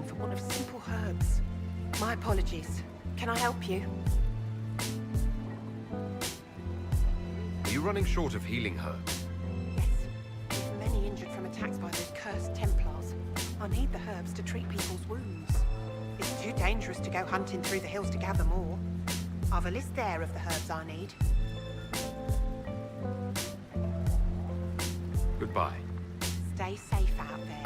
healing for want of simple herbs. My apologies. Can I help you? Are you running short of healing herbs? Yes. Many injured from attacks by those cursed Templars. I need the herbs to treat people's wounds. It's too dangerous to go hunting through the hills to gather more. I've a list there of the herbs I need. Goodbye. Stay safe out there.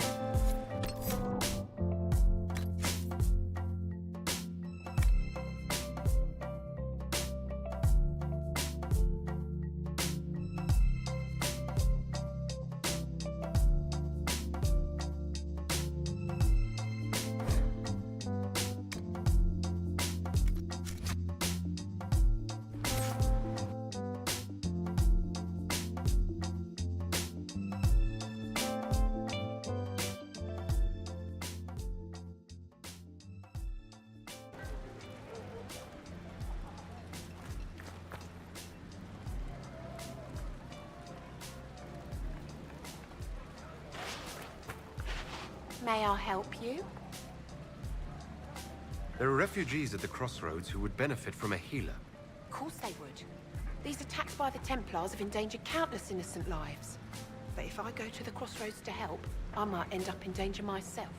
May I help you? There are refugees at the crossroads who would benefit from a healer. Of course they would. These attacks by the Templars have endangered countless innocent lives. But if I go to the crossroads to help, I might end up in danger myself.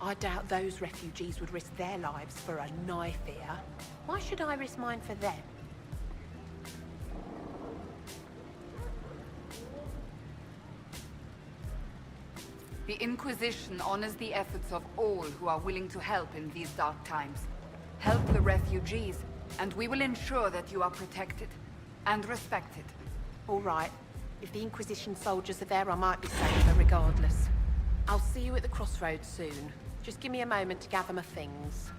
I doubt those refugees would risk their lives for a knife here. Why should I risk mine for them? The Inquisition honors the efforts of all who are willing to help in these dark times. Help the refugees, and we will ensure that you are protected and respected. All right. If the Inquisition soldiers are there, I might be safer regardless. I'll see you at the crossroads soon. Just give me a moment to gather my things.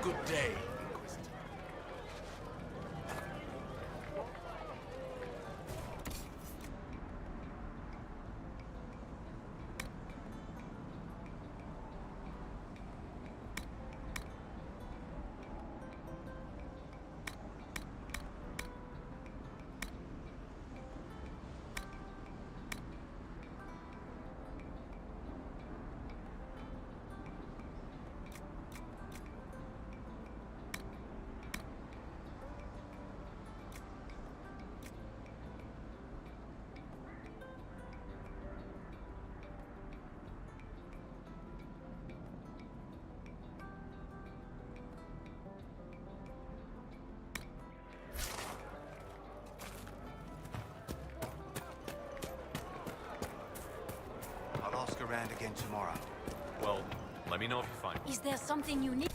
Good day. I'll ask around again tomorrow. Well, let me know if you find me. Is there something you need?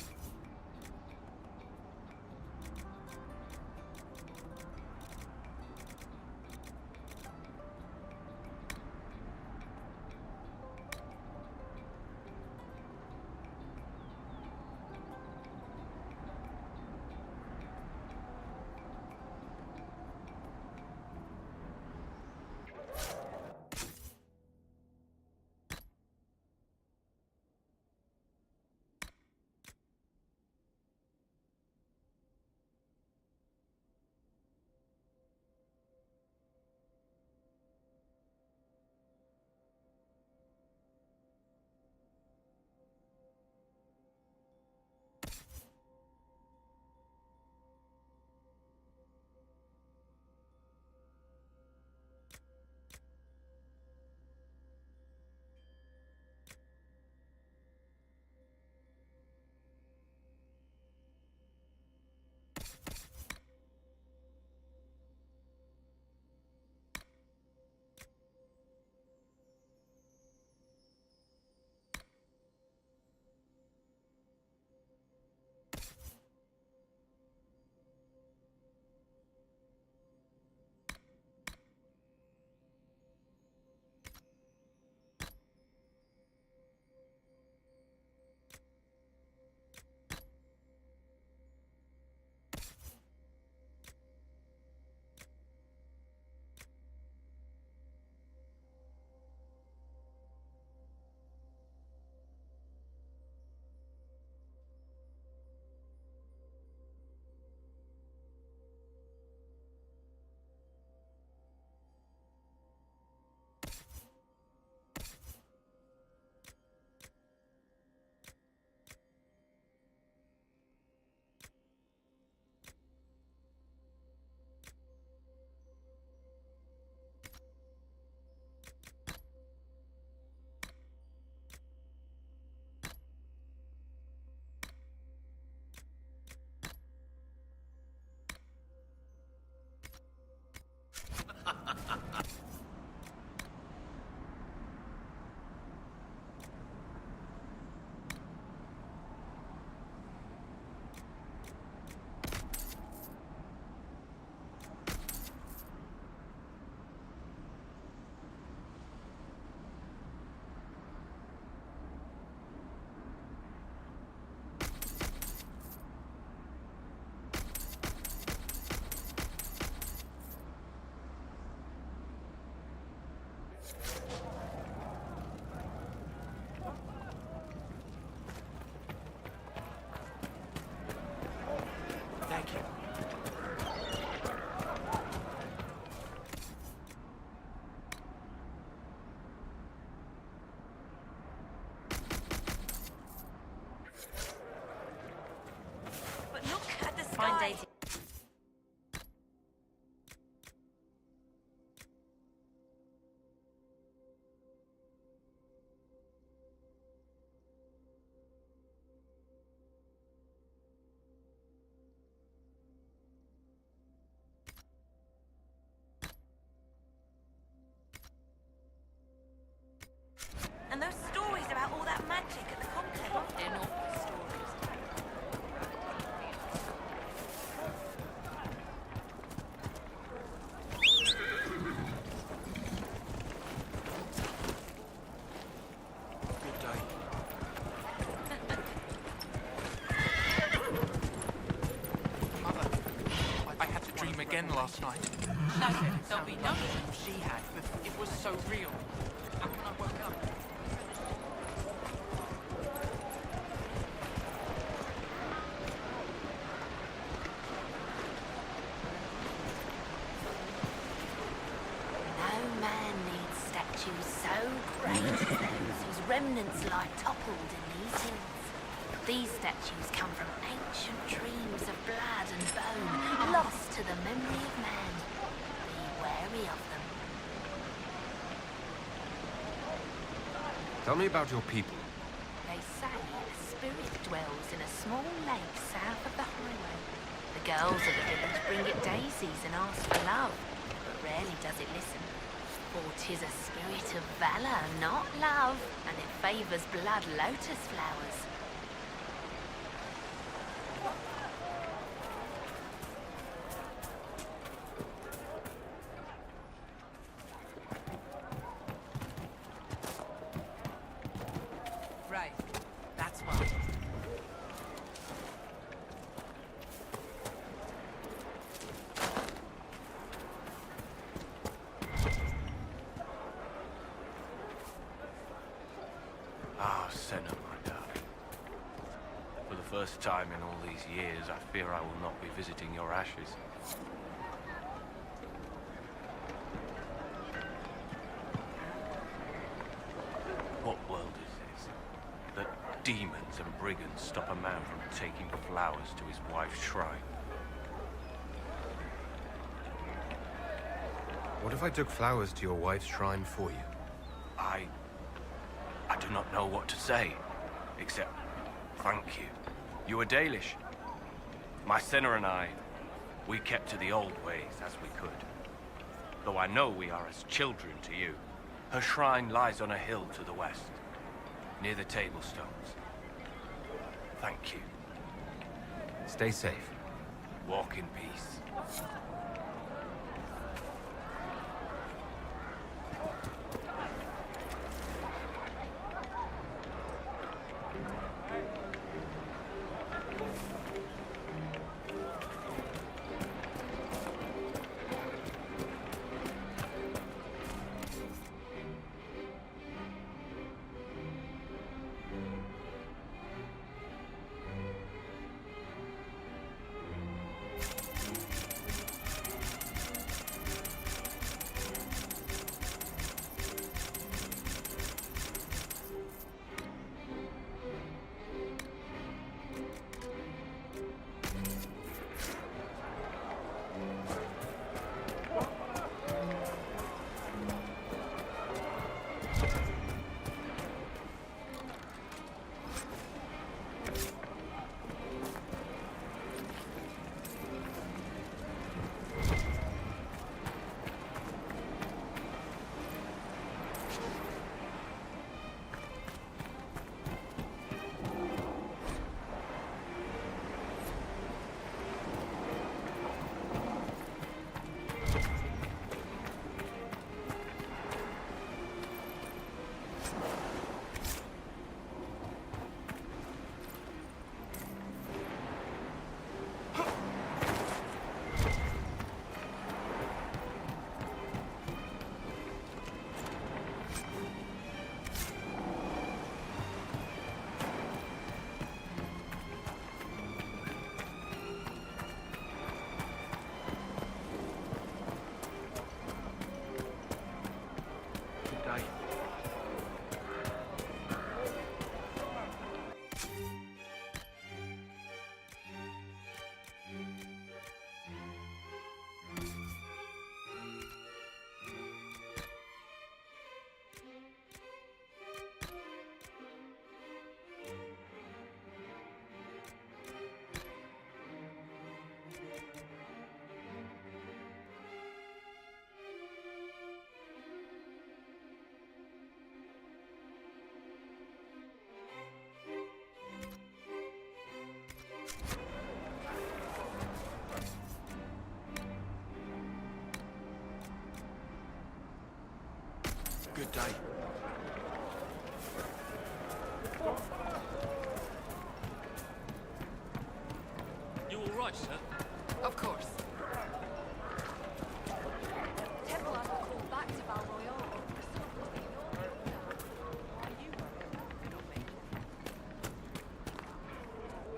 last night? No, there'll be no dream she had, but it was so real. And when I woke up... No man needs statues so great as those whose remnants lie toppled in these hills. These statues come from ancient dreams of blood and bone, lost to the memory of man. Be wary of them. Tell me about your people. They say a spirit dwells in a small lake south of the highway. The girls of the village bring it daisies and ask for love, but rarely does it listen. For 'tis a spirit of valor, not love, and it favors blood lotus flowers. Right. That's why. Ah, Senna, my darling. For the first time in all these years, I fear I will not be visiting your ashes. What world is this? That demons and brigands stop a man from taking flowers to his wife's shrine? What if I took flowers to your wife's shrine for you? I do not know what to say, except thank you. You were Dalish. My Senna and I, we kept to the old ways as we could. Though I know we are as children to you. Her shrine lies on a hill to the west, near the tablstones. Thank you. Stay safe. Walk in peace.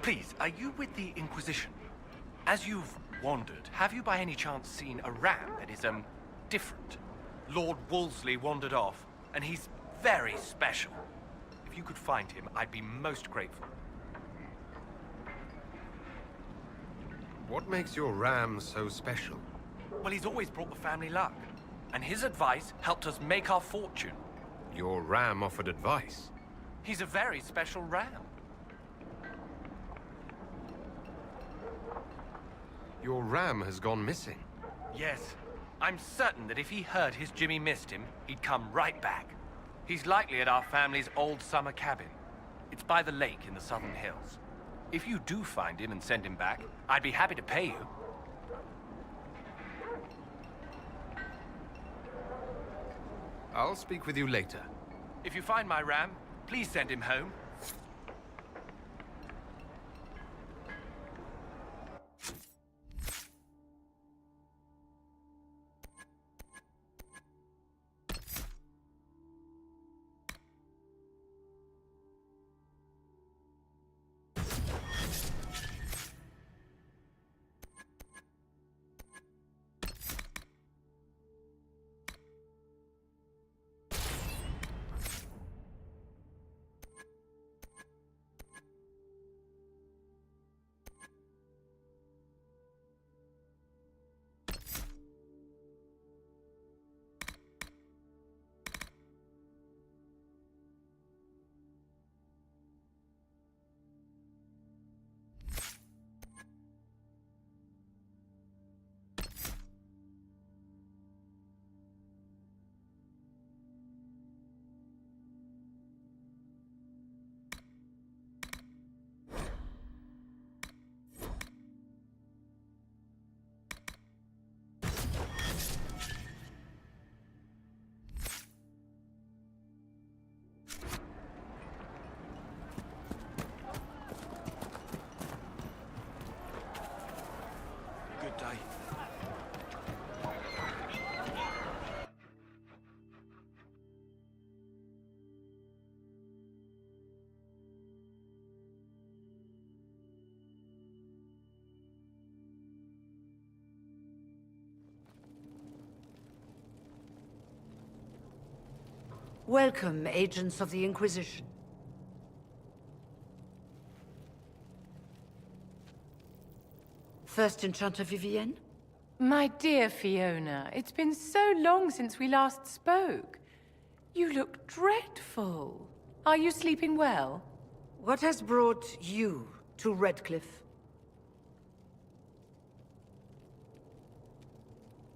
Please, are you with the Inquisition? As you've wandered, have you by any chance seen a ram that is, different? Lord Wolseley wandered off, and he's very special. If you could find him, I'd be most grateful. What makes your ram so special? Well, he's always brought the family luck, and his advice helped us make our fortune. Your ram offered advice. He's a very special ram. Your ram has gone missing. Yes, I'm certain that if he heard his Jimmy missed him, he'd come right back. He's likely at our family's old summer cabin. It's by the lake in the southern hills. If you do find him and send him back, I'd be happy to pay you. I'll speak with you later. If you find my ram, please send him home. Good day. Welcome, agents of the Inquisition. First Enchanter Vivienne? My dear Fiona, it's been so long since we last spoke. You look dreadful. Are you sleeping well? What has brought you to Redcliffe?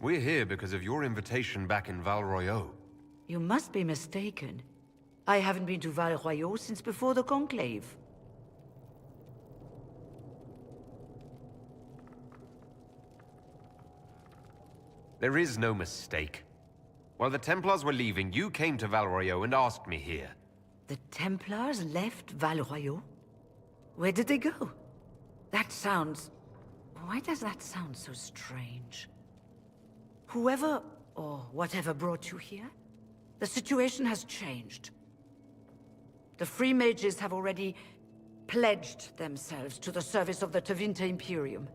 We're here because of your invitation back in Val Royeaux. You must be mistaken. I haven't been to Val Royeaux since before the Conclave. There is no mistake. While the Templars were leaving, you came to Val Royeaux and asked me here. The Templars left Val Royeaux? Where did they go? That sounds... Why does that sound so strange? Whoever or whatever brought you here, the situation has changed. The Free Mages have already pledged themselves to the service of the Tevinter Imperium.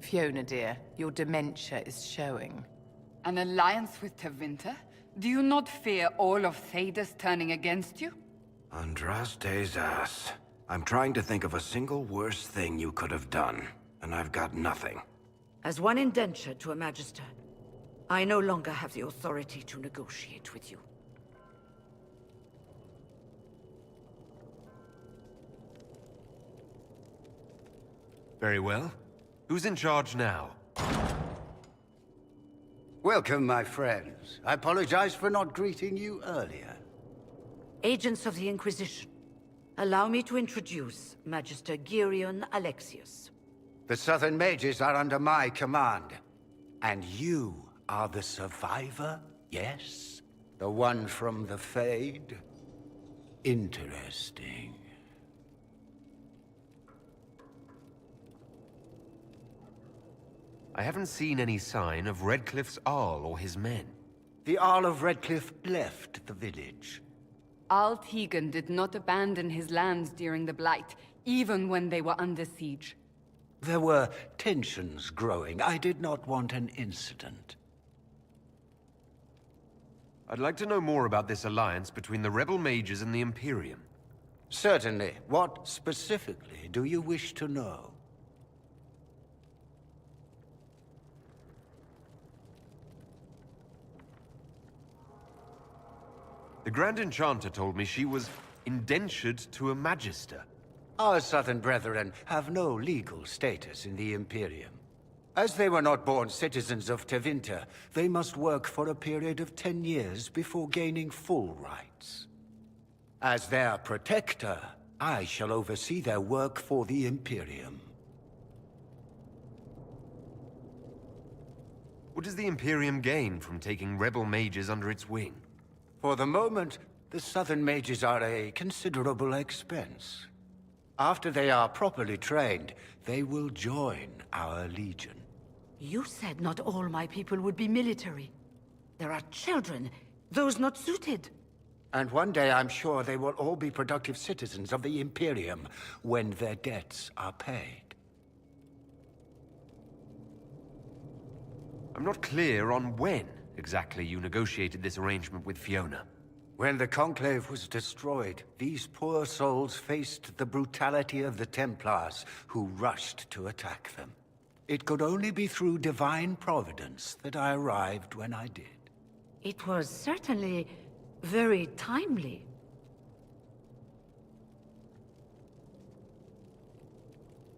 Fiona, dear, your dementia is showing. An alliance with Tevinter? Do you not fear all of Thedas turning against you? Andraste's ass. I'm trying to think of a single worse thing you could have done, and I've got nothing. As one indenture to a Magister, I no longer have the authority to negotiate with you. Very well. Who's in charge now? Welcome, my friends. I apologize for not greeting you earlier. Agents of the Inquisition, allow me to introduce Magister Gereon Alexius. The Southern Mages are under my command. And you are the survivor, yes? The one from the Fade? Interesting. I haven't seen any sign of Redcliffe's Arl or his men. The Arl of Redcliffe left the village. Alt Tegan did not abandon his lands during the Blight. even when they were under siege. There were tensions growing. I did not want an incident. I'd like to know more about this alliance between the rebel mages and the Imperium. Certainly. What specifically do you wish to know? The Grand Enchanter told me she was indentured to a Magister. Our southern brethren have no legal status in the Imperium. As they were not born citizens of Tevinter, they must work for a period of 10 years before gaining full rights. As their protector, I shall oversee their work for the Imperium. What does the Imperium gain from taking rebel mages under its wing? For the moment, the southern mages are a considerable expense. After they are properly trained, they will join our legion. You said not all my people would be military. There are children, those not suited. And one day I'm sure they will all be productive citizens of the Imperium when their debts are paid. I'm not clear on when exactly you negotiated this arrangement with Fiona. When the Conclave was destroyed, these poor souls faced the brutality of the Templars, who rushed to attack them. It could only be through divine providence that I arrived when I did. It was certainly very timely.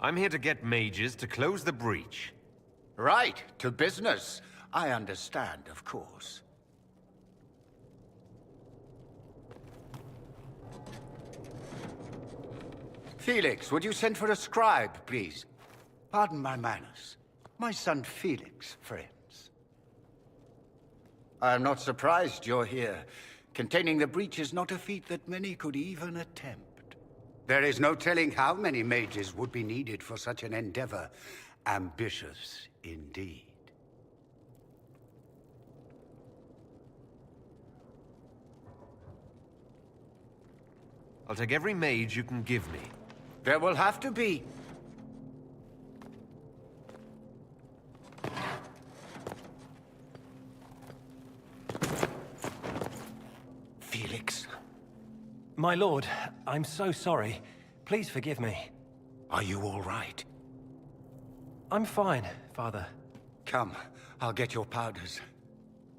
I'm here to get mages to close the breach. Right, to business. I understand, of course. Felix, would you send for a scribe, please? Pardon my manners. My son Felix, friends. I am not surprised you're here. Containing the breach is not a feat that many could even attempt. There is no telling how many mages would be needed for such an endeavor. Ambitious, indeed. I'll take every mage you can give me. There will have to be. Felix. My lord, I'm so sorry. Please forgive me. Are you all right? I'm fine, Father. Come, I'll get your powders.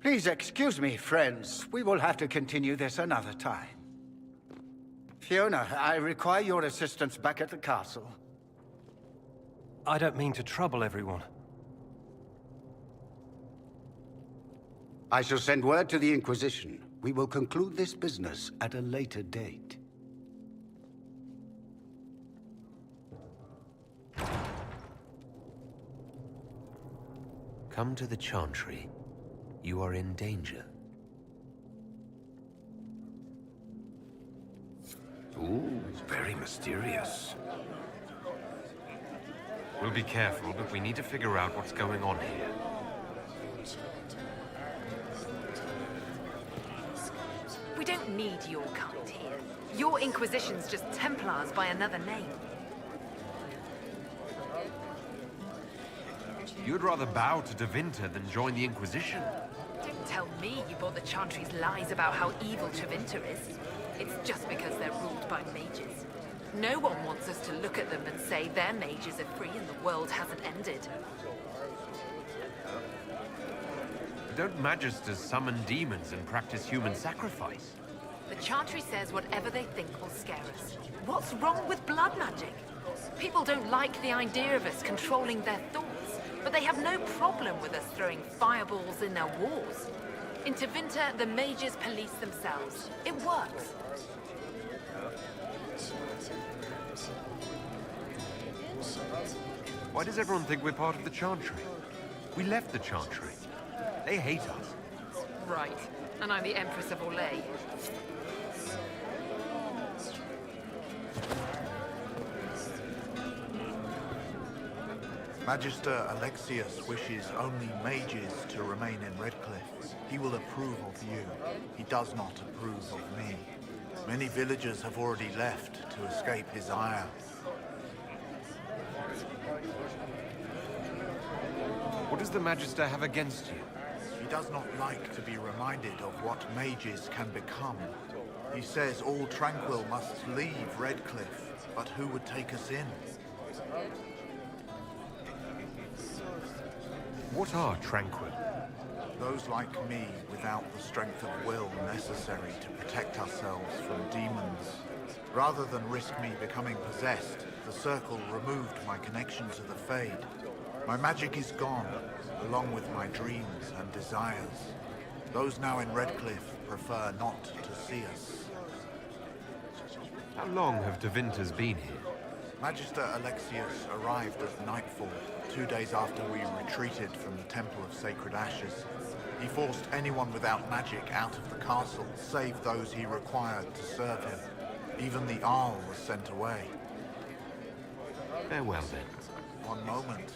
Please excuse me, friends. We will have to continue this another time. Fiona, I require your assistance back at the castle. I don't mean to trouble everyone. I shall send word to the Inquisition. We will conclude this business at a later date. Come to the Chantry. You are in danger. Ooh, very mysterious. We'll be careful, but we need to figure out what's going on here. We don't need your kind here. Your Inquisition's just Templars by another name. You'd rather bow to Tevinter than join the Inquisition? Don't tell me you bought the Chantry's lies about how evil Tevinter is. It's just because they're ruled by mages. No one wants us to look at them and say their mages are free and the world hasn't ended. Don't magisters summon demons and practice human sacrifice? The Chantry says whatever they think will scare us. What's wrong with blood magic? People don't like the idea of us controlling their thoughts, but they have no problem with us throwing fireballs in their walls. In Tevinter, the mages police themselves. It works. Why does everyone think we're part of the Chantry? We left the Chantry. They hate us. Right. And I'm the Empress of Orlais. Magister Alexius wishes only mages to remain in Redcliffe. He will approve of you. He does not approve of me. Many villagers have already left to escape his ire. What does the Magister have against you? He does not like to be reminded of what mages can become. He says all Tranquil must leave Redcliffe, but who would take us in? What are Tranquil? Those like me without the strength of will necessary to protect ourselves from demons. Rather than risk me becoming possessed, the Circle removed my connection to the Fade. My magic is gone, along with my dreams and desires. Those now in Redcliffe prefer not to see us. How long have Devinters been here? Magister Alexius arrived at nightfall, 2 days after we retreated from the Temple of Sacred Ashes. He forced anyone without magic out of the castle, save those he required to serve him. Even the Arl was sent away. Farewell, then. One moment.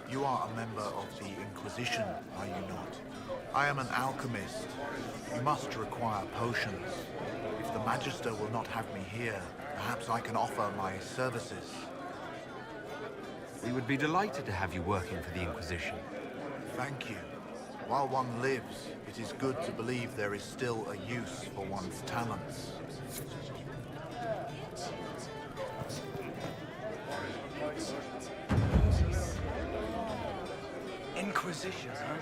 You are a member of the Inquisition, are you not? I am an alchemist. You must require potions. If the Magister will not have me here, perhaps I can offer my services. We would be delighted to have you working for the Inquisition. Thank you. While one lives, it is good to believe there is still a use for one's talents. Inquisition, huh?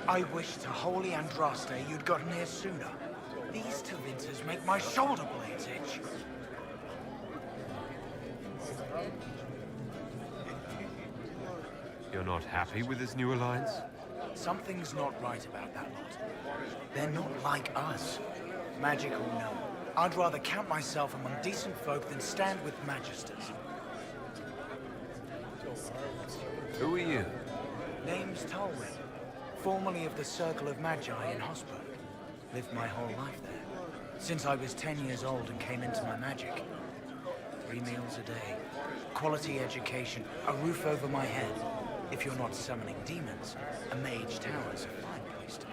I wish to Holy Andraste you'd gotten here sooner. These Devinters make my shoulder blades itch. You're not happy with this new alliance? Something's not right about that lot. They're not like us. Magic or no, I'd rather count myself among decent folk than stand with Magisters. Who are you? Name's Tolwyn, formerly of the Circle of Magi in Hosberg. Lived my whole life there, since I was 10 years old and came into my magic. 3 meals a day, quality education, a roof over my head. If you're not summoning demons, a mage tower's a fine place to be.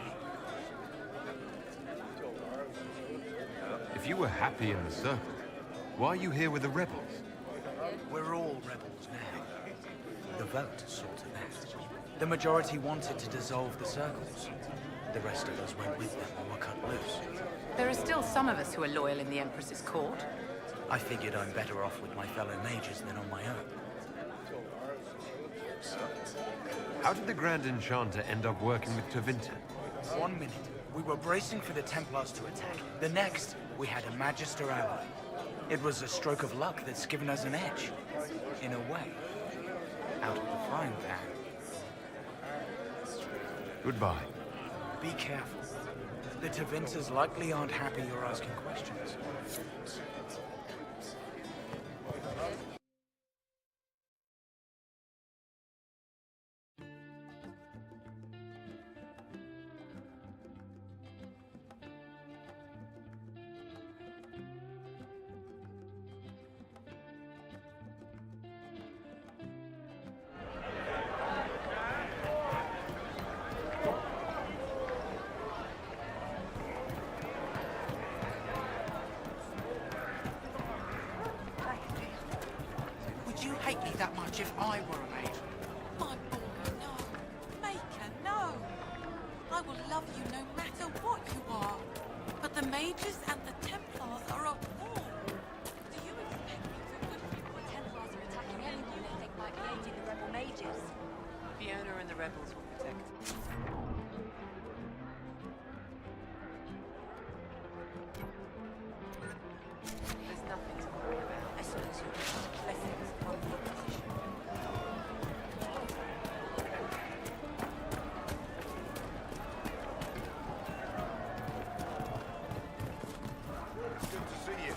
If you were happy in the Circle, why are you here with the rebels? We're all rebels now. The vote sorted that. The majority wanted to dissolve the circles. The rest of us went with them or were cut loose. There are still some of us who are loyal in the Empress's court. I figured I'm better off with my fellow mages than on my own. How did the Grand Enchanter end up working with Tevinter? 1 minute, we were bracing for the Templars to attack. The next, we had a Magister ally. It was a stroke of luck that's given us an edge. In a way. Out of the frying pan. Goodbye. Be careful. The Tevinters likely aren't happy you're asking questions. Would you hate me that much if I were a mage? My boy, no. Maker, no. I will love you no matter what you are. But the mages and the Templars are a war. Do you expect me to win? The Templars are attacking anyone they think might be aiding the rebel mages. Fiona and the rebels will protect. There's nothing to worry about. I suppose you'll be blessings upon the Inquisition. It's good to see you.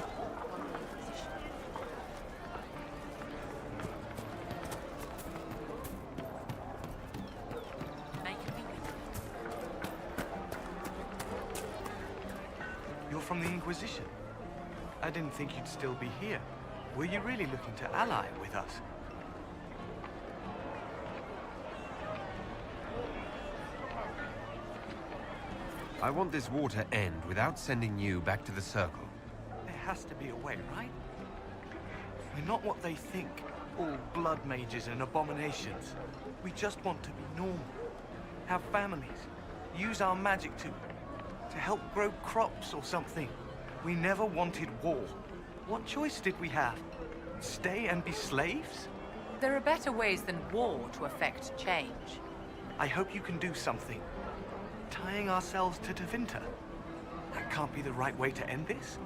You're from the Inquisition? I didn't think you'd still be here. Were you really looking to ally with us? I want this war to end without sending you back to the Circle. There has to be a way, right? We're not what they think. All blood mages and abominations. We just want to be normal. Have families. Use our magic to help grow crops or something. We never wanted war. What choice did we have? Stay and be slaves? There are better ways than war to affect change. I hope you can do something. Tying ourselves to Tevinter. That can't be the right way to end this.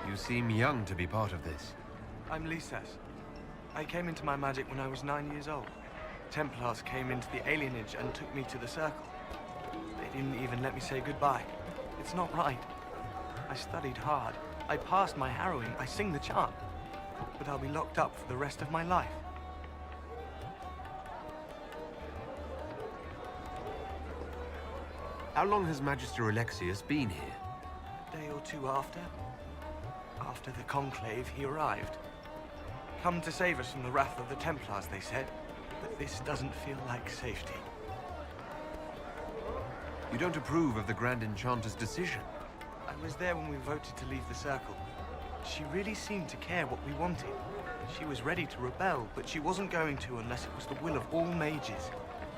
You seem young to be part of this. I'm Lisas. I came into my magic when I was 9 years old. Templars came into the alienage and took me to the Circle. They didn't even let me say goodbye. It's not right. I studied hard. I passed my harrowing. I sing the chant. But I'll be locked up for the rest of my life. How long has Magister Alexius been here? A day or two after. After the Conclave, he arrived. Come to save us from the wrath of the Templars, they said. But this doesn't feel like safety. You don't approve of the Grand Enchanter's decision? I was there when we voted to leave the Circle. She really seemed to care what we wanted. She was ready to rebel, but she wasn't going to unless it was the will of all mages.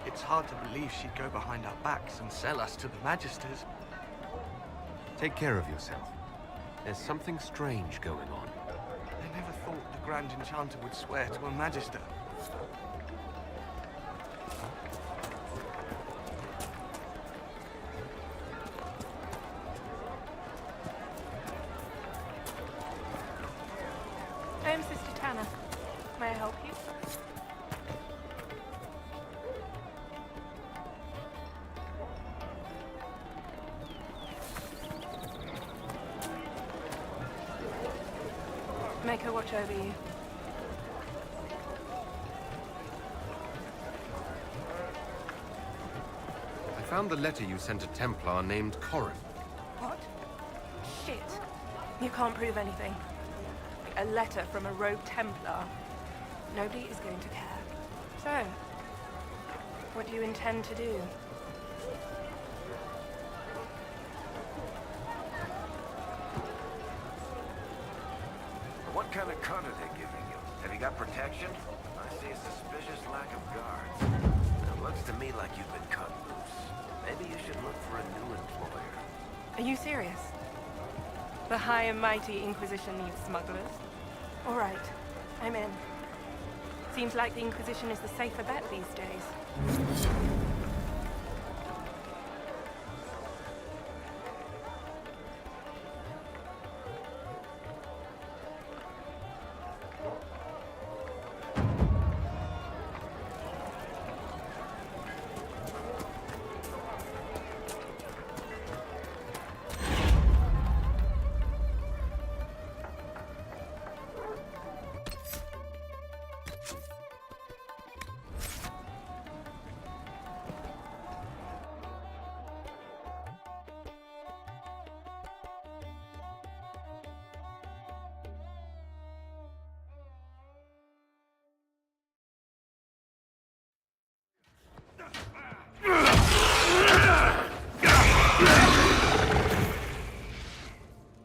It's hard to believe she'd go behind our backs and sell us to the Magisters. Take care of yourself. There's something strange going on. I never thought the Grand Enchanter would swear to a Magister. I'm Sister Tana. May I help you? Make her watch over you. I found the letter you sent a Templar named Corin. What? Shit. You can't prove anything. A letter from a rogue Templar. Nobody is going to care. So, what do you intend to do? What kind of cut are they giving you? Have you got protection? I see a suspicious lack of guards. It looks to me like you've been cut loose. Maybe you should look for a new employer. Are you serious? The high and mighty Inquisition needs smugglers. All right, I'm in. Seems like the Inquisition is the safer bet these days.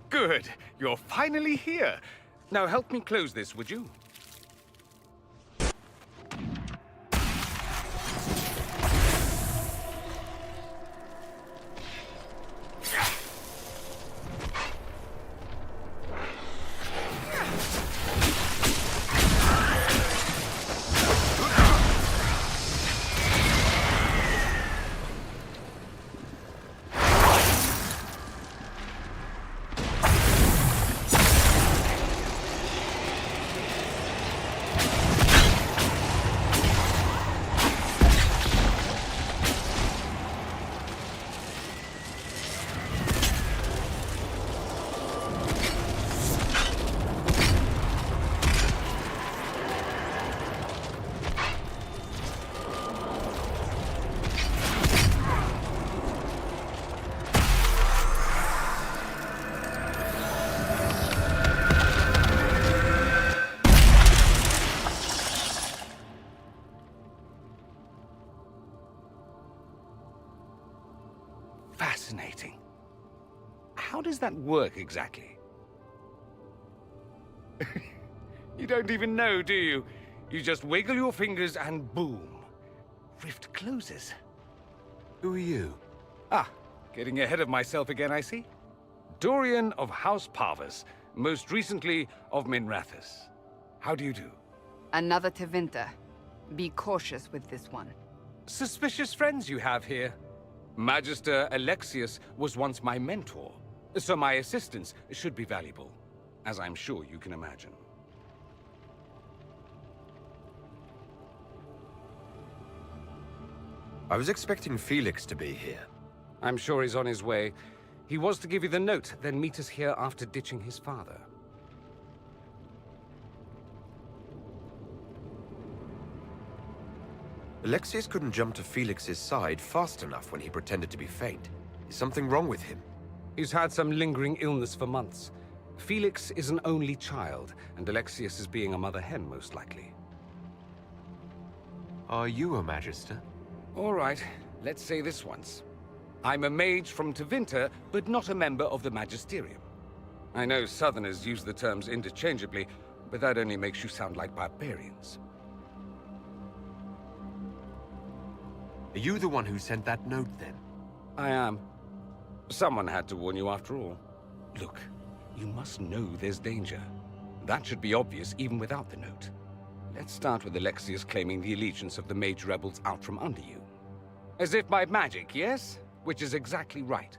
Good. You're finally here. Now help me close this, would you? Fascinating. how does that work exactly? You don't even know, do you? You just wiggle your fingers and boom. Rift closes. Who are you? Ah, getting ahead of myself again, I see. Dorian of House Parvus, most recently of Minrathous. How do you do? Another Tevinter. Be cautious with this one. Suspicious friends you have here. Magister Alexius was once my mentor, so my assistance should be valuable, as I'm sure you can imagine. I was expecting Felix to be here. I'm sure he's on his way. He was to give you the note, then meet us here after ditching his father. Alexius couldn't jump to Felix's side fast enough when he pretended to be faint. Is something wrong with him? He's had some lingering illness for months. Felix is an only child, and Alexius is being a mother hen, most likely. Are you a Magister? All right, let's say this once. I'm a mage from Tevinter, but not a member of the Magisterium. I know Southerners use the terms interchangeably, but that only makes you sound like barbarians. Are you the one who sent that note, then? I am. Someone had to warn you after all. Look, you must know there's danger. That should be obvious even without the note. Let's start with Alexius claiming the allegiance of the Mage rebels out from under you. As if by magic, yes? Which is exactly right.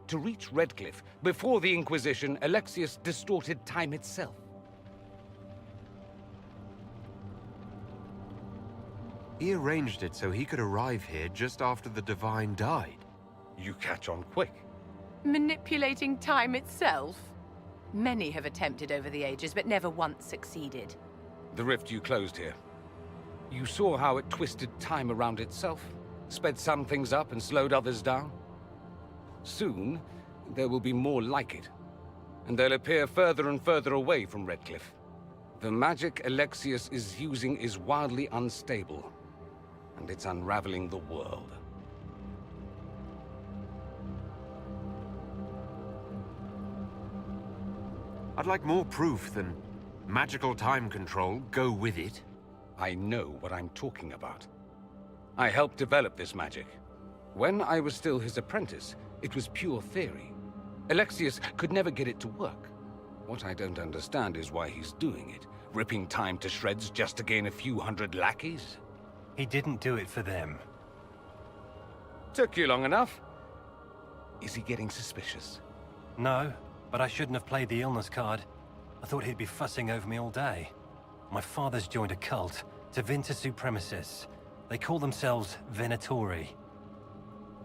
To reach Redcliffe, before the Inquisition, Alexius distorted time itself. He arranged it so he could arrive here just after the Divine died. You catch on quick. Manipulating time itself? Many have attempted over the ages, but never once succeeded. The rift you closed here. You saw how it twisted time around itself, sped some things up and slowed others down. Soon, there will be more like it, and they'll appear further and further away from Redcliffe. The magic Alexius is using is wildly unstable, and it's unraveling the world. I'd like more proof than magical time control. Go with it. I know what I'm talking about. I helped develop this magic. When I was still his apprentice, it was pure theory. Alexius could never get it to work. What I don't understand is why he's doing it, ripping time to shreds just to gain a few hundred lackeys. He didn't do it for them. Took you long enough. Is he getting suspicious? No, but I shouldn't have played the illness card. I thought he'd be fussing over me all day. My father's joined a cult, Tevinter Supremacists. They call themselves Venatori.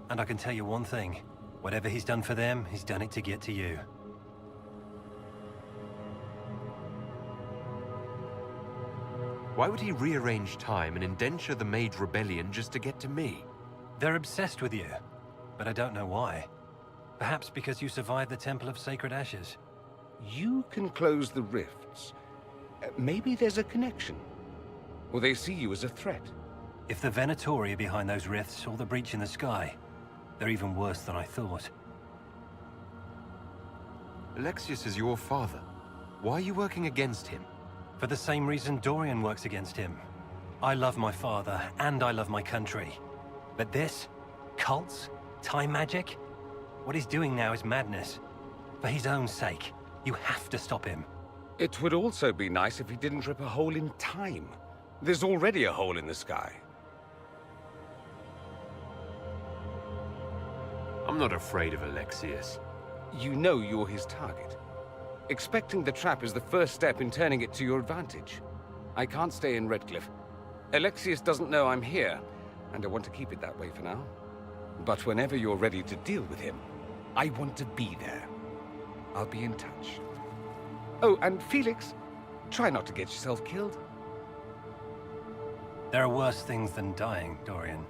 And I can tell you one thing. Whatever he's done for them, he's done it to get to you. Why would he rearrange time and indenture the Mage Rebellion just to get to me? They're obsessed with you, but I don't know why. Perhaps because you survived the Temple of Sacred Ashes. You can close the rifts. Maybe there's a connection. Or they see you as a threat. If the Venatori are behind those rifts or the breach in the sky, they're even worse than I thought. Alexius is your father. Why are you working against him? For the same reason Dorian works against him. I love my father, and I love my country. But this? Cults? Time magic? What he's doing now is madness. For his own sake, you have to stop him. It would also be nice if he didn't rip a hole in time. There's already a hole in the sky. I'm not afraid of Alexius. You know you're his target. Expecting the trap is the first step in turning it to your advantage. I can't stay in Redcliffe. Alexius doesn't know I'm here, and I want to keep it that way for now. But whenever you're ready to deal with him, I want to be there. I'll be in touch. Oh, and Felix, try not to get yourself killed. There are worse things than dying, Dorian.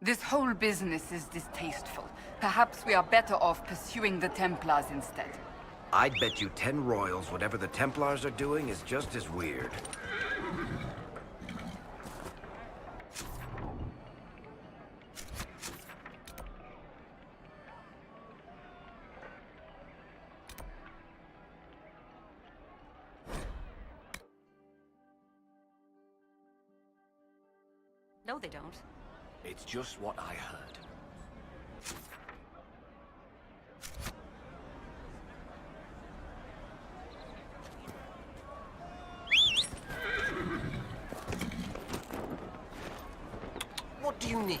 This whole business is distasteful. Perhaps we are better off pursuing the Templars instead. I'd bet you 10 royals whatever the Templars are doing is just as weird. No, they don't. It's just what I heard. What do you need?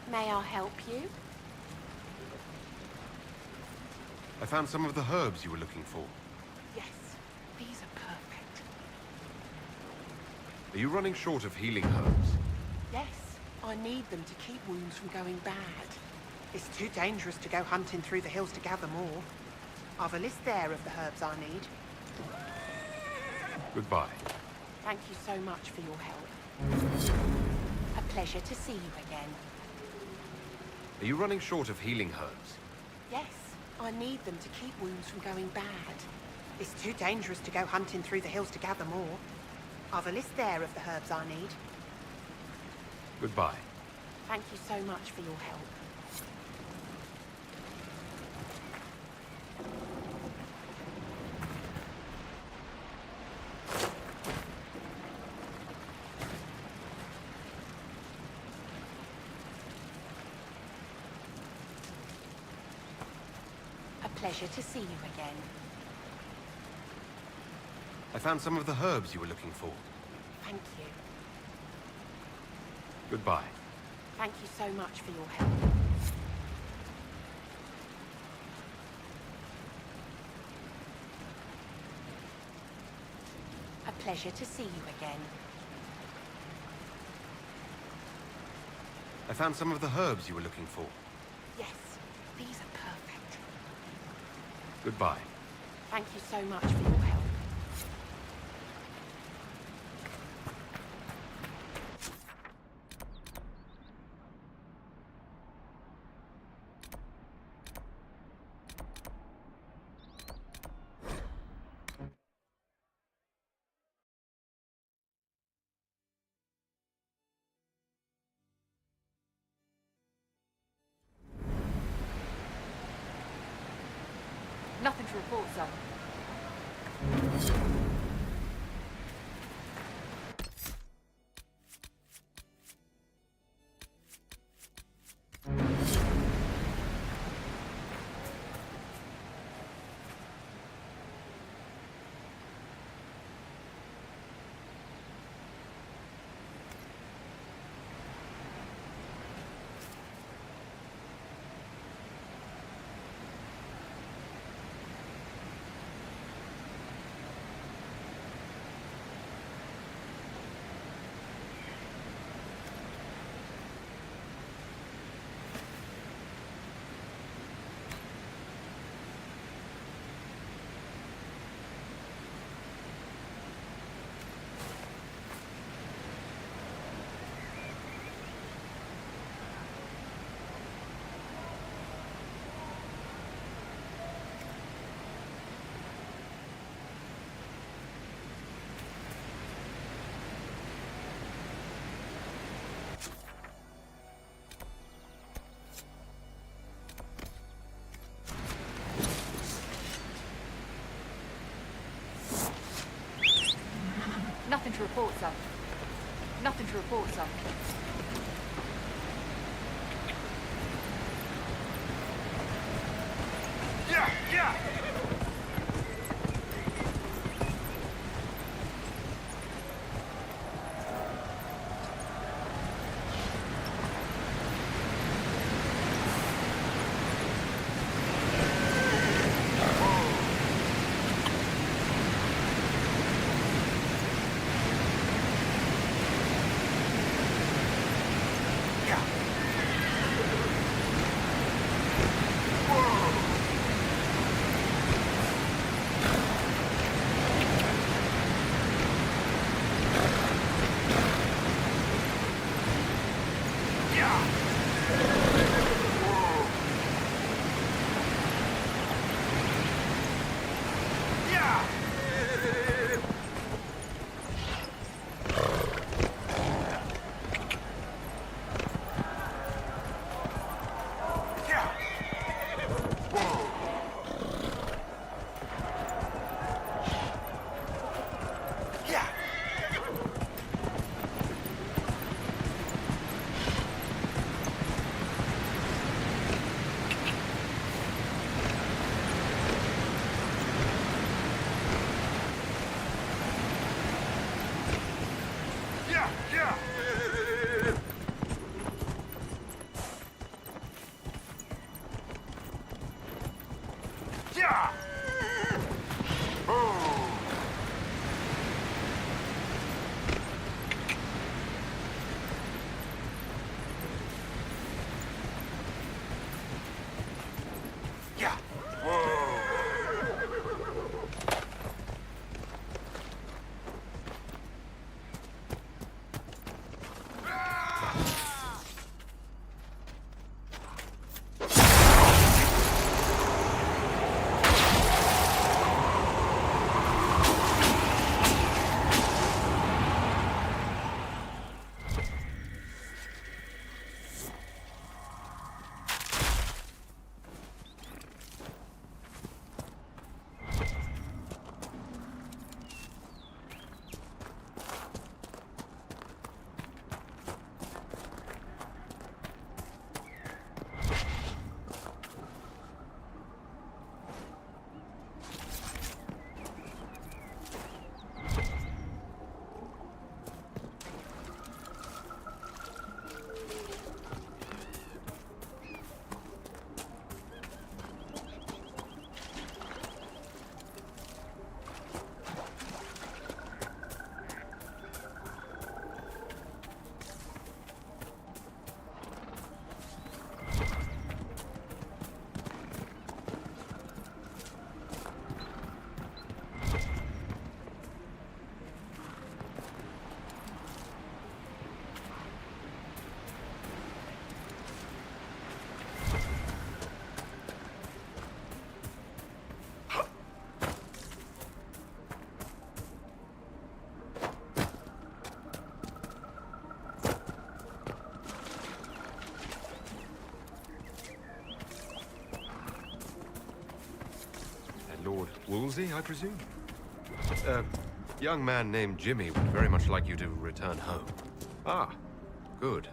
May I help you? I found some of the herbs you were looking for. Yes, these are perfect. Are you running short of healing herbs? Yes, I need them to keep wounds from going bad. It's too dangerous to go hunting through the hills to gather more. I've a list there of the herbs I need. Goodbye. Thank you so much for your help. A pleasure to see you again. Are you running short of healing herbs? Yes, I need them to keep wounds from going bad. It's too dangerous to go hunting through the hills to gather more. I've a list there of the herbs I need. Goodbye. Thank you so much for your help. Pleasure to see you again. I found some of the herbs you were looking for. Thank you. Goodbye. Thank you so much for your help. A pleasure to see you again. I found some of the herbs you were looking for. Yes, these are perfect. Goodbye. Thank you so much for your help. Nothing to report, sir. Nothing to report, sir. Nothing to report, sir. Yeah! Lord Woolsey, I presume? A young man named Jimmy would very much like you to return home. Ah, good.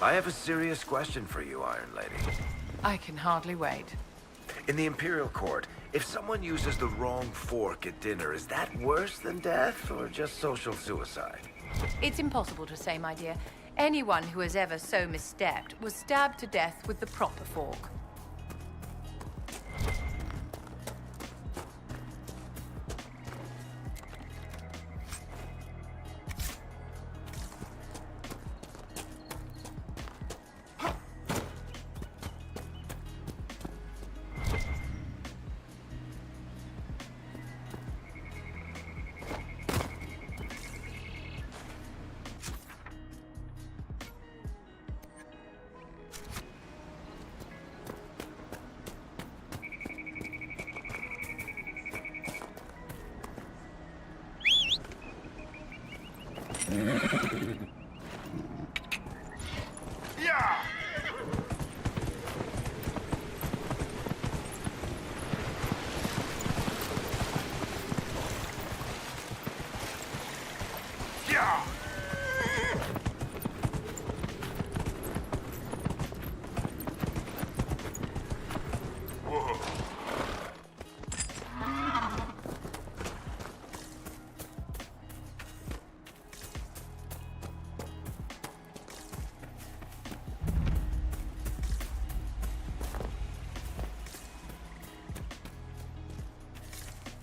I have a serious question for you, Iron Lady. I can hardly wait. In the Imperial Court, if someone uses the wrong fork at dinner, is that worse than death or just social suicide? It's impossible to say, my dear. Anyone who has ever so misstepped was stabbed to death with the proper fork.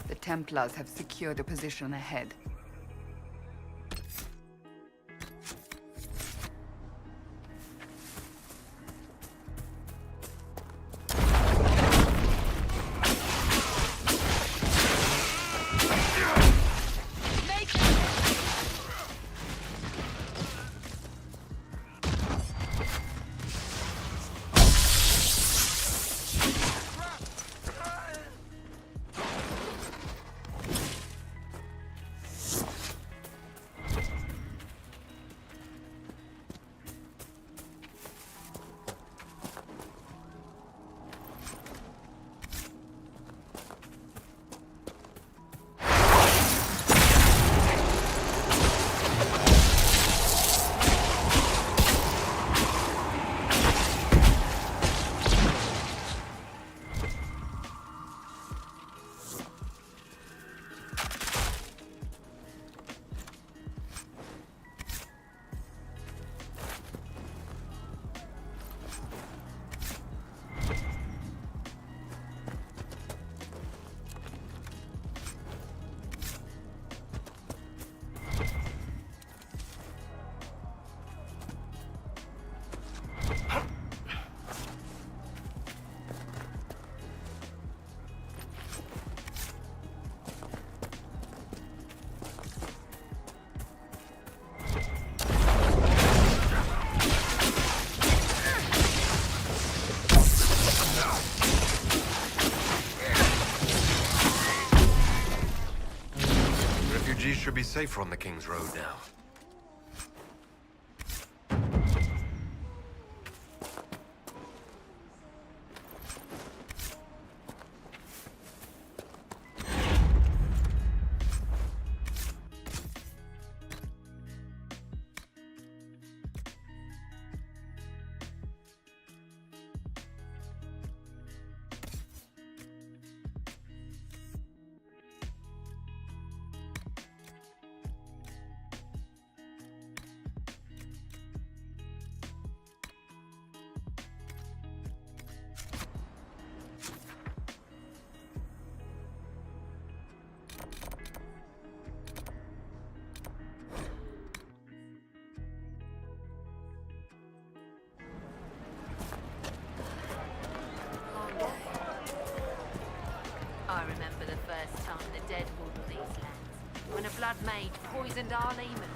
The Templars have secured a position ahead. Should be safer on the King's Road now. I remember the first time the dead ruled these lands, when a blood mage poisoned our leman.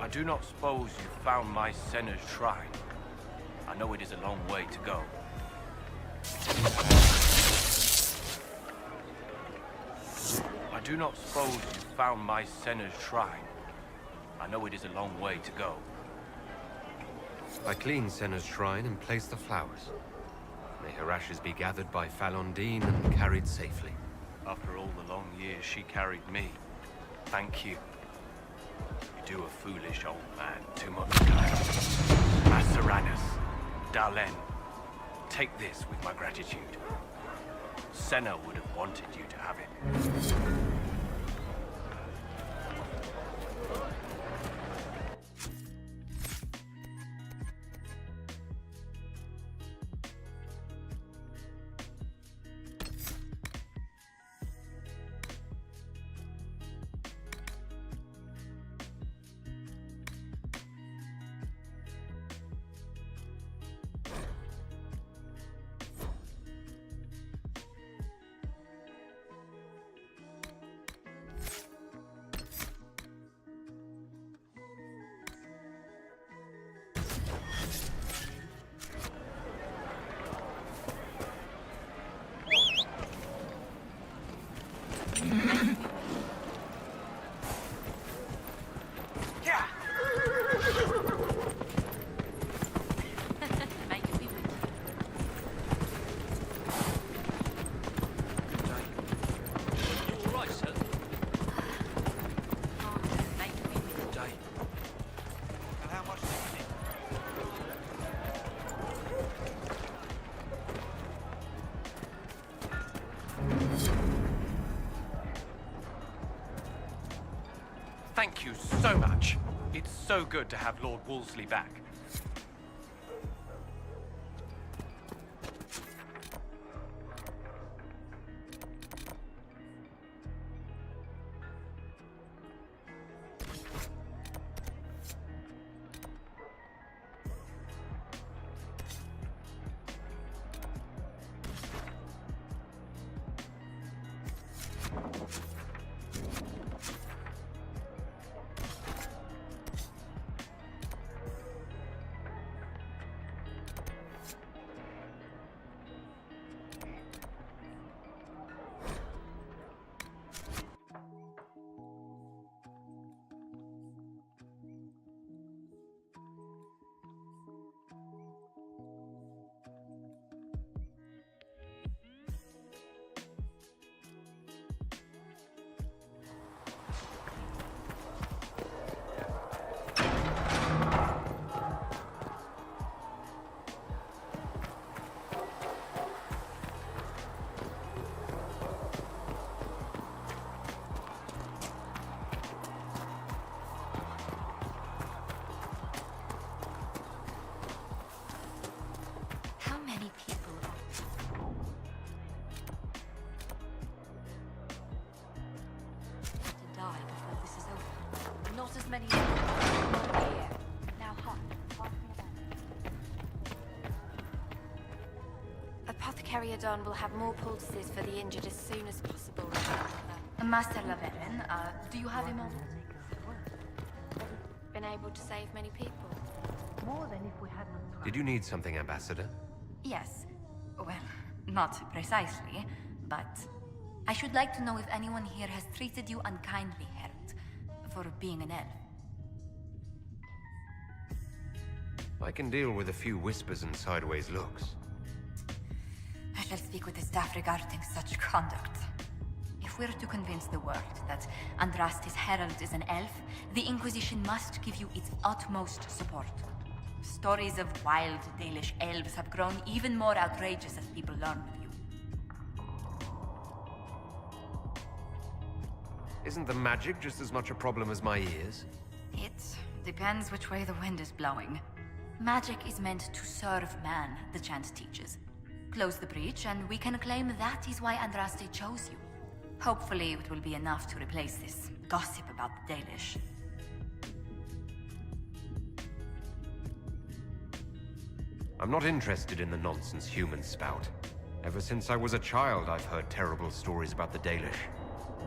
I do not suppose you found my Senna's shrine. I know it is a long way to go. I do not suppose you found my Senna's shrine. I know it is a long way to go. I cleaned Senna's shrine and placed the flowers. May her ashes be gathered by Falondine and carried safely. After all the long years she carried me, thank you. You do a foolish old man too much good. Maseranus, Dalen, take this with my gratitude. Senna would have wanted you to have it. Thank you so much. It's so good to have Lord Wolseley back. As many here. Now hop. Apothecary Adon will have more poultices for the injured as soon as possible. Master Laveren, do you have a moment? Been able to save many people. More than if we hadn't. Did you need something, Ambassador? Yes. Well, not precisely, but I should like to know if anyone here has treated you unkindly, Herald, for being an elf. I can deal with a few whispers and sideways looks. I shall speak with the staff regarding such conduct. If we're to convince the world that Andraste's herald is an elf, the Inquisition must give you its utmost support. Stories of wild Dalish elves have grown even more outrageous as people learn of you. Isn't the magic just as much a problem as my ears? It depends which way the wind is blowing. Magic is meant to serve man, the chant teaches. Close the breach, and we can claim that is why Andraste chose you. Hopefully it will be enough to replace this gossip about the Dalish. I'm not interested in the nonsense humans spout. Ever since I was a child, I've heard terrible stories about the Dalish.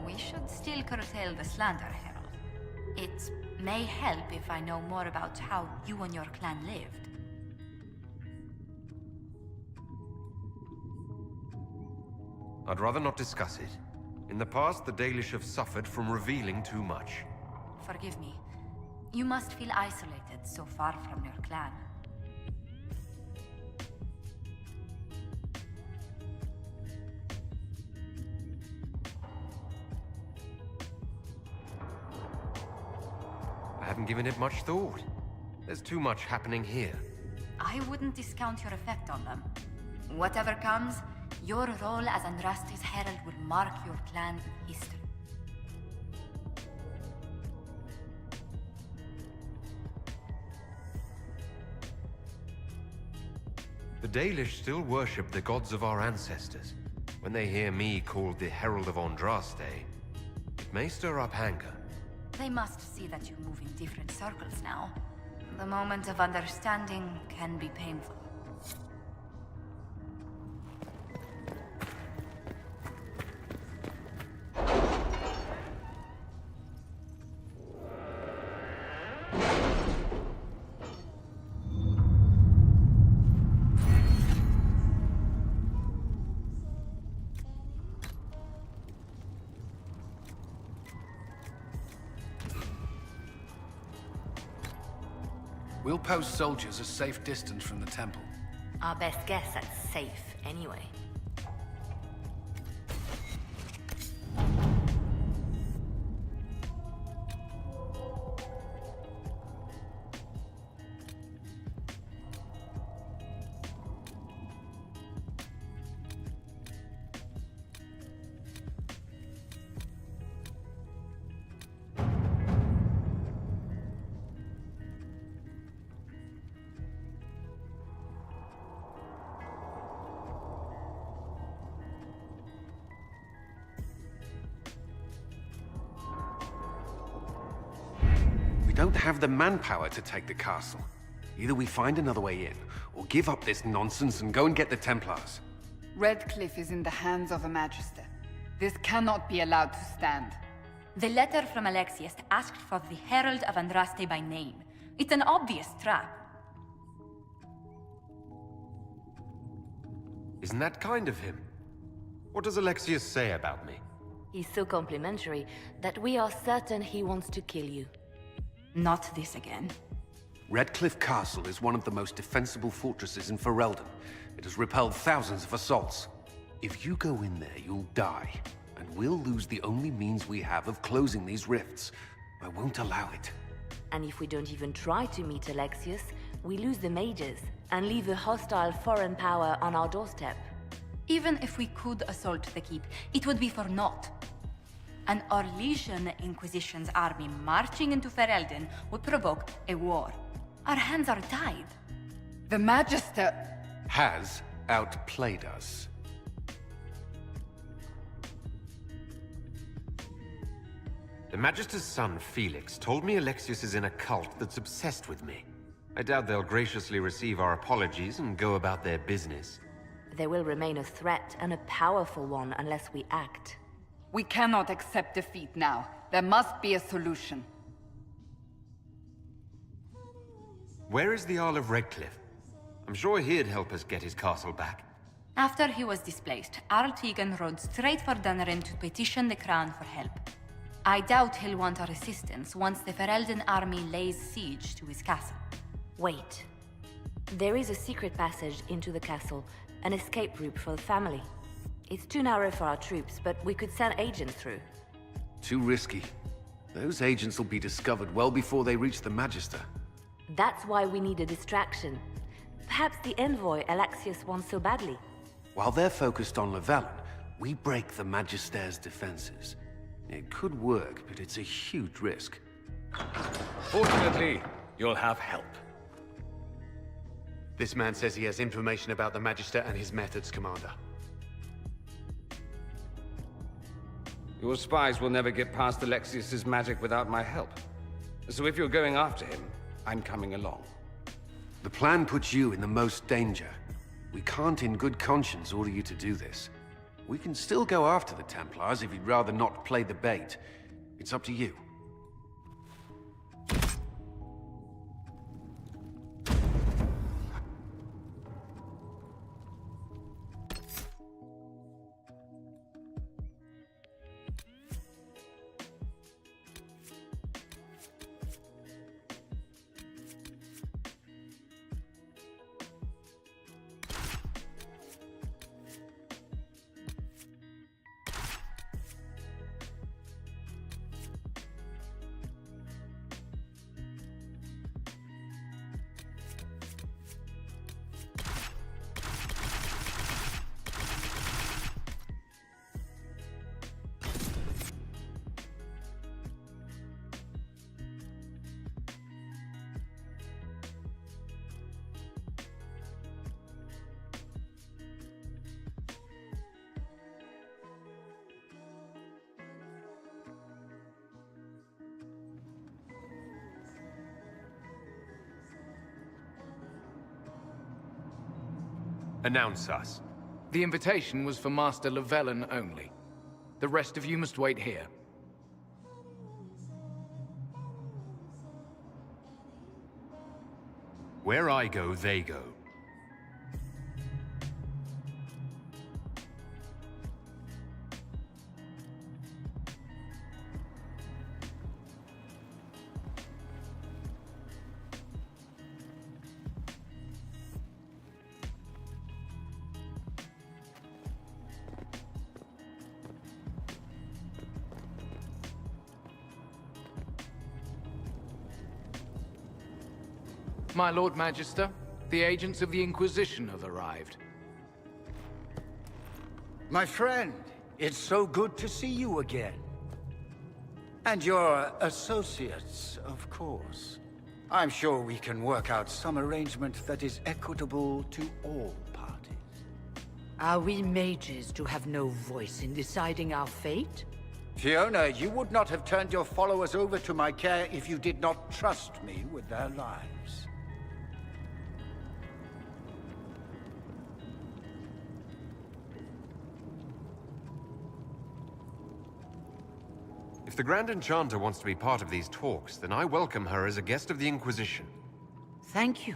We should still curtail the slander, Herald. It may help if I know more about how you and your clan lived. I'd rather not discuss it. In the past, the Dalish have suffered from revealing too much. Forgive me. You must feel isolated so far from your clan. haven't given it much thought. There's too much happening here. I wouldn't discount your effect on them. Whatever comes, your role as Andraste's herald will mark your clan's history. The Dalish still worship the gods of our ancestors. When they hear me called the Herald of Andraste, it may stir up anger. They must see that you move in different circles now. The moment of understanding can be painful. We'll post soldiers a safe distance from the temple. Our best guess at safe, anyway. We don't have the manpower to take the castle. Either we find another way in, or give up this nonsense and go and get the Templars. Redcliffe is in the hands of a Magister. This cannot be allowed to stand. The letter from Alexius asked for the Herald of Andraste by name. It's an obvious trap. Isn't that kind of him? What does Alexius say about me? He's so complimentary that we are certain he wants to kill you. Not this again. Redcliffe Castle is one of the most defensible fortresses in Ferelden. It has repelled thousands of assaults. If you go in there, you'll die. And we'll lose the only means we have of closing these rifts. I won't allow it. And if we don't even try to meet Alexius, we lose the mages and leave a hostile foreign power on our doorstep. Even if we could assault the keep, it would be for naught. An Orlesian Inquisition's army marching into Ferelden would provoke a war. Our hands are tied. The Magister has outplayed us. The Magister's son, Felix, told me Alexius is in a cult that's obsessed with me. I doubt they'll graciously receive our apologies and go about their business. They will remain a threat, and a powerful one, unless we act. We cannot accept defeat now. There must be a solution. Where is the Jarl of Redcliffe? I'm sure he'd help us get his castle back. After he was displaced, Arl Tegan rode straight for Dunnerin to petition the Crown for help. I doubt he'll want our assistance once the Ferelden army lays siege to his castle. Wait. There is a secret passage into the castle, an escape route for the family. It's too narrow for our troops, but we could send agents through. Too risky. Those agents will be discovered well before they reach the Magister. That's why we need a distraction. Perhaps the envoy Alexius wants so badly. While they're focused on Llewellyn, we break the Magister's defenses. It could work, but it's a huge risk. Fortunately, you'll have help. This man says he has information about the Magister and his methods, Commander. Your spies will never get past Alexius's magic without my help. So if you're going after him, I'm coming along. The plan puts you in the most danger. We can't in good conscience order you to do this. We can still go after the Templars if you'd rather not play the bait. It's up to you. Announce us. The invitation was for Master Llewellyn only. The rest of you must wait here. Where I go, they go. My Lord Magister, the agents of the Inquisition have arrived. My friend, it's so good to see you again. And your associates, of course. I'm sure we can work out some arrangement that is equitable to all parties. Are we mages to have no voice in deciding our fate? Fiona, you would not have turned your followers over to my care if you did not trust me with their lives. If the Grand Enchanter wants to be part of these talks, then I welcome her as a guest of the Inquisition. Thank you.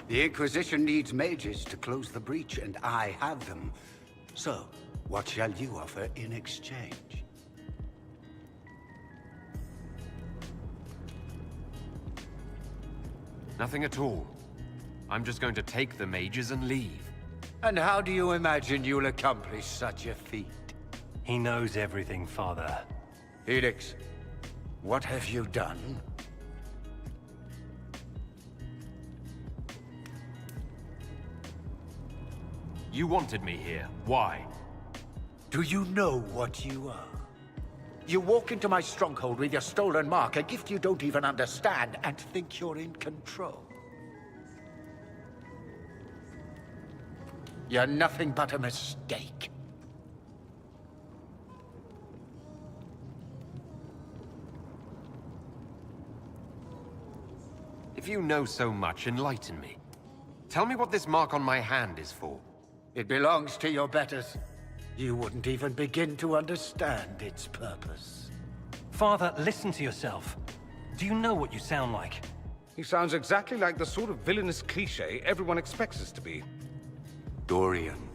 The Inquisition needs mages to close the breach, and I have them. So, what shall you offer in exchange? Nothing at all. I'm just going to take the mages and leave. And how do you imagine you'll accomplish such a feat? He knows everything, Father. Felix, what have you done? You wanted me here. Why? Do you know what you are? You walk into my stronghold with your stolen mark, a gift you don't even understand, and think you're in control. You're nothing but a mistake. If you know so much, enlighten me. Tell me what this mark on my hand is for. It belongs to your betters. You wouldn't even begin to understand its purpose. Father, listen to yourself. Do you know what you sound like? He sounds exactly like the sort of villainous cliché everyone expects us to be. Dorian,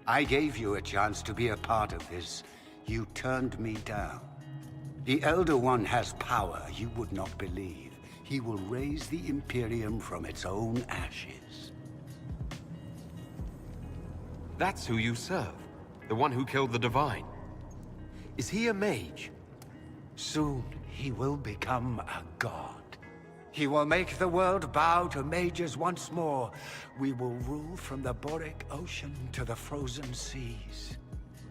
I gave you a chance to be a part of this. You turned me down. The Elder One has power you would not believe. He will raise the Imperium from its own ashes. That's who you serve. The one who killed the Divine. Is he a mage? Soon, he will become a god. He will make the world bow to mages once more. We will rule from the Boric Ocean to the frozen seas.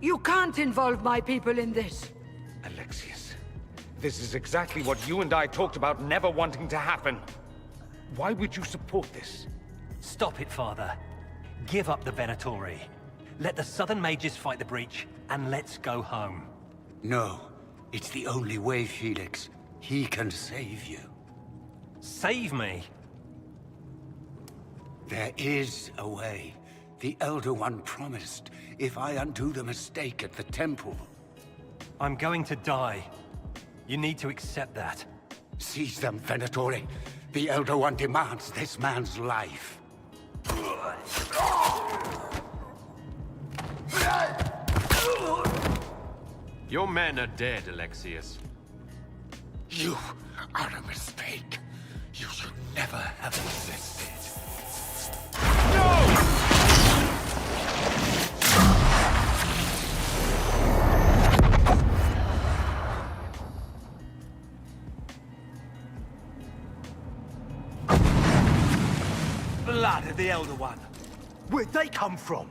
You can't involve my people in this. Alexius, this is exactly what you and I talked about never wanting to happen. Why would you support this? Stop it, Father. Give up the Venatori. Let the Southern Mages fight the breach, and let's go home. No, it's the only way, Felix. He can save you. Save me? There is a way. The Elder One promised, if I undo the mistake at the temple. I'm going to die. You need to accept that. Seize them, Venatori. The Elder One demands this man's life. Your men are dead, Alexius. You are a mistake. You should never have existed. Blood of the Elder One. Where'd they come from?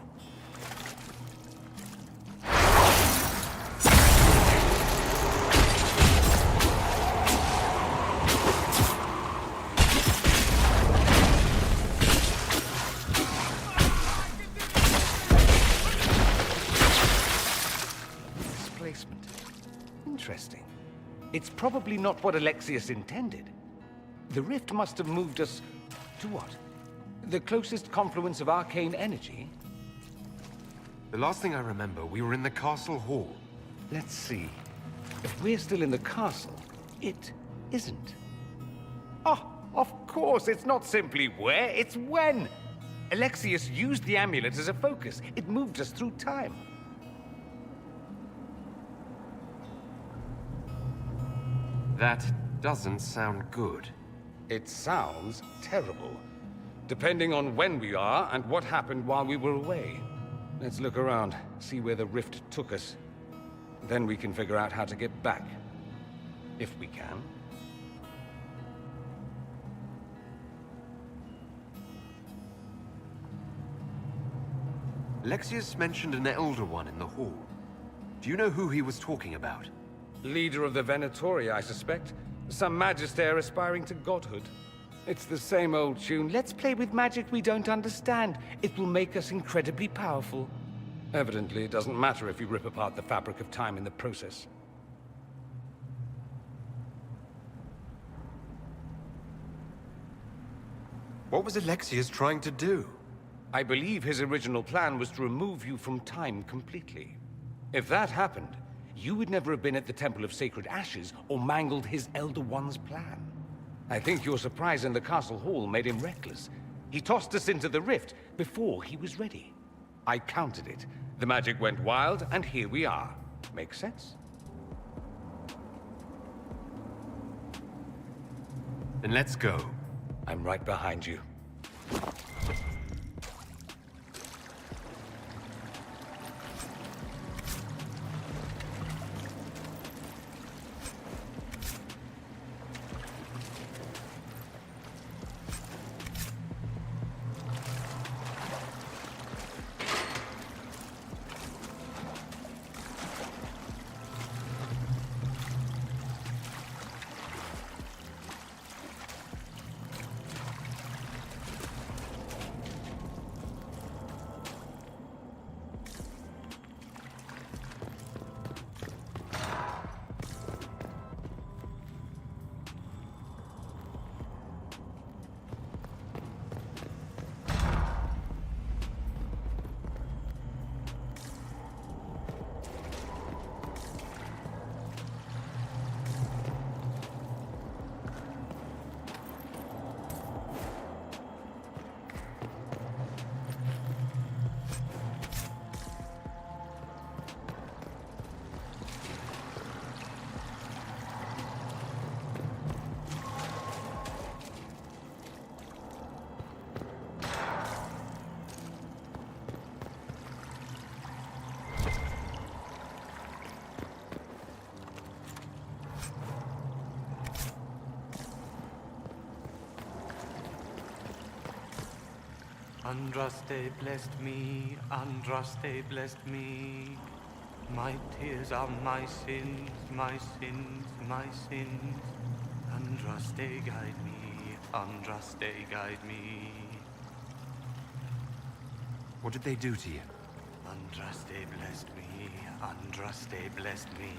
Displacement. Interesting. it's probably not what Alexius intended. The rift must have moved us to what? The closest confluence of arcane energy? The last thing I remember, we were in the castle hall. Let's see. If we're still in the castle, it isn't. Oh, of course, it's not simply where, it's when! Alexius used the amulet as a focus. It moved us through time. That doesn't sound good. It sounds terrible. Depending on when we are and what happened while we were away. Let's look around, see where the rift took us. Then we can figure out how to get back. If we can. Alexius mentioned an Elder One in the hall. Do you know who he was talking about? Leader of the Venatori, I suspect. Some magister aspiring to godhood. It's the same old tune. Let's play with magic we don't understand. It will make us incredibly powerful. Evidently, it doesn't matter if you rip apart the fabric of time in the process. What was Alexius trying to do? I believe his original plan was to remove you from time completely. If that happened, you would never have been at the Temple of Sacred Ashes or mangled his Elder One's plan. I think your surprise in the castle hall made him reckless. He tossed us into the rift before he was ready. I counted it. The magic went wild, and here we are. Make sense? Then let's go. I'm right behind you. Andraste blessed me, Andraste blessed me. My tears are my sins, my sins, my sins. Andraste guide me, Andraste guide me. What did they do to you? Andraste blessed me, Andraste blessed me.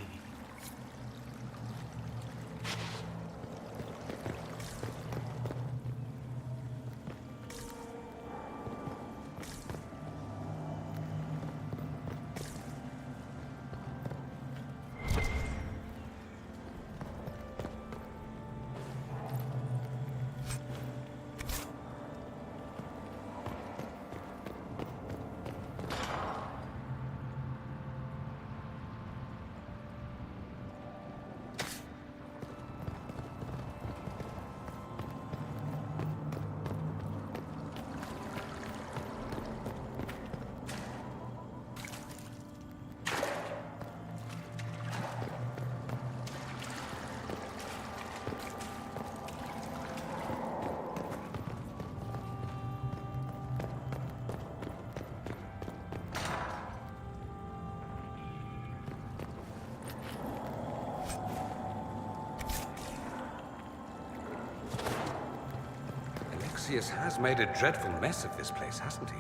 Alexius has made a dreadful mess of this place, hasn't he?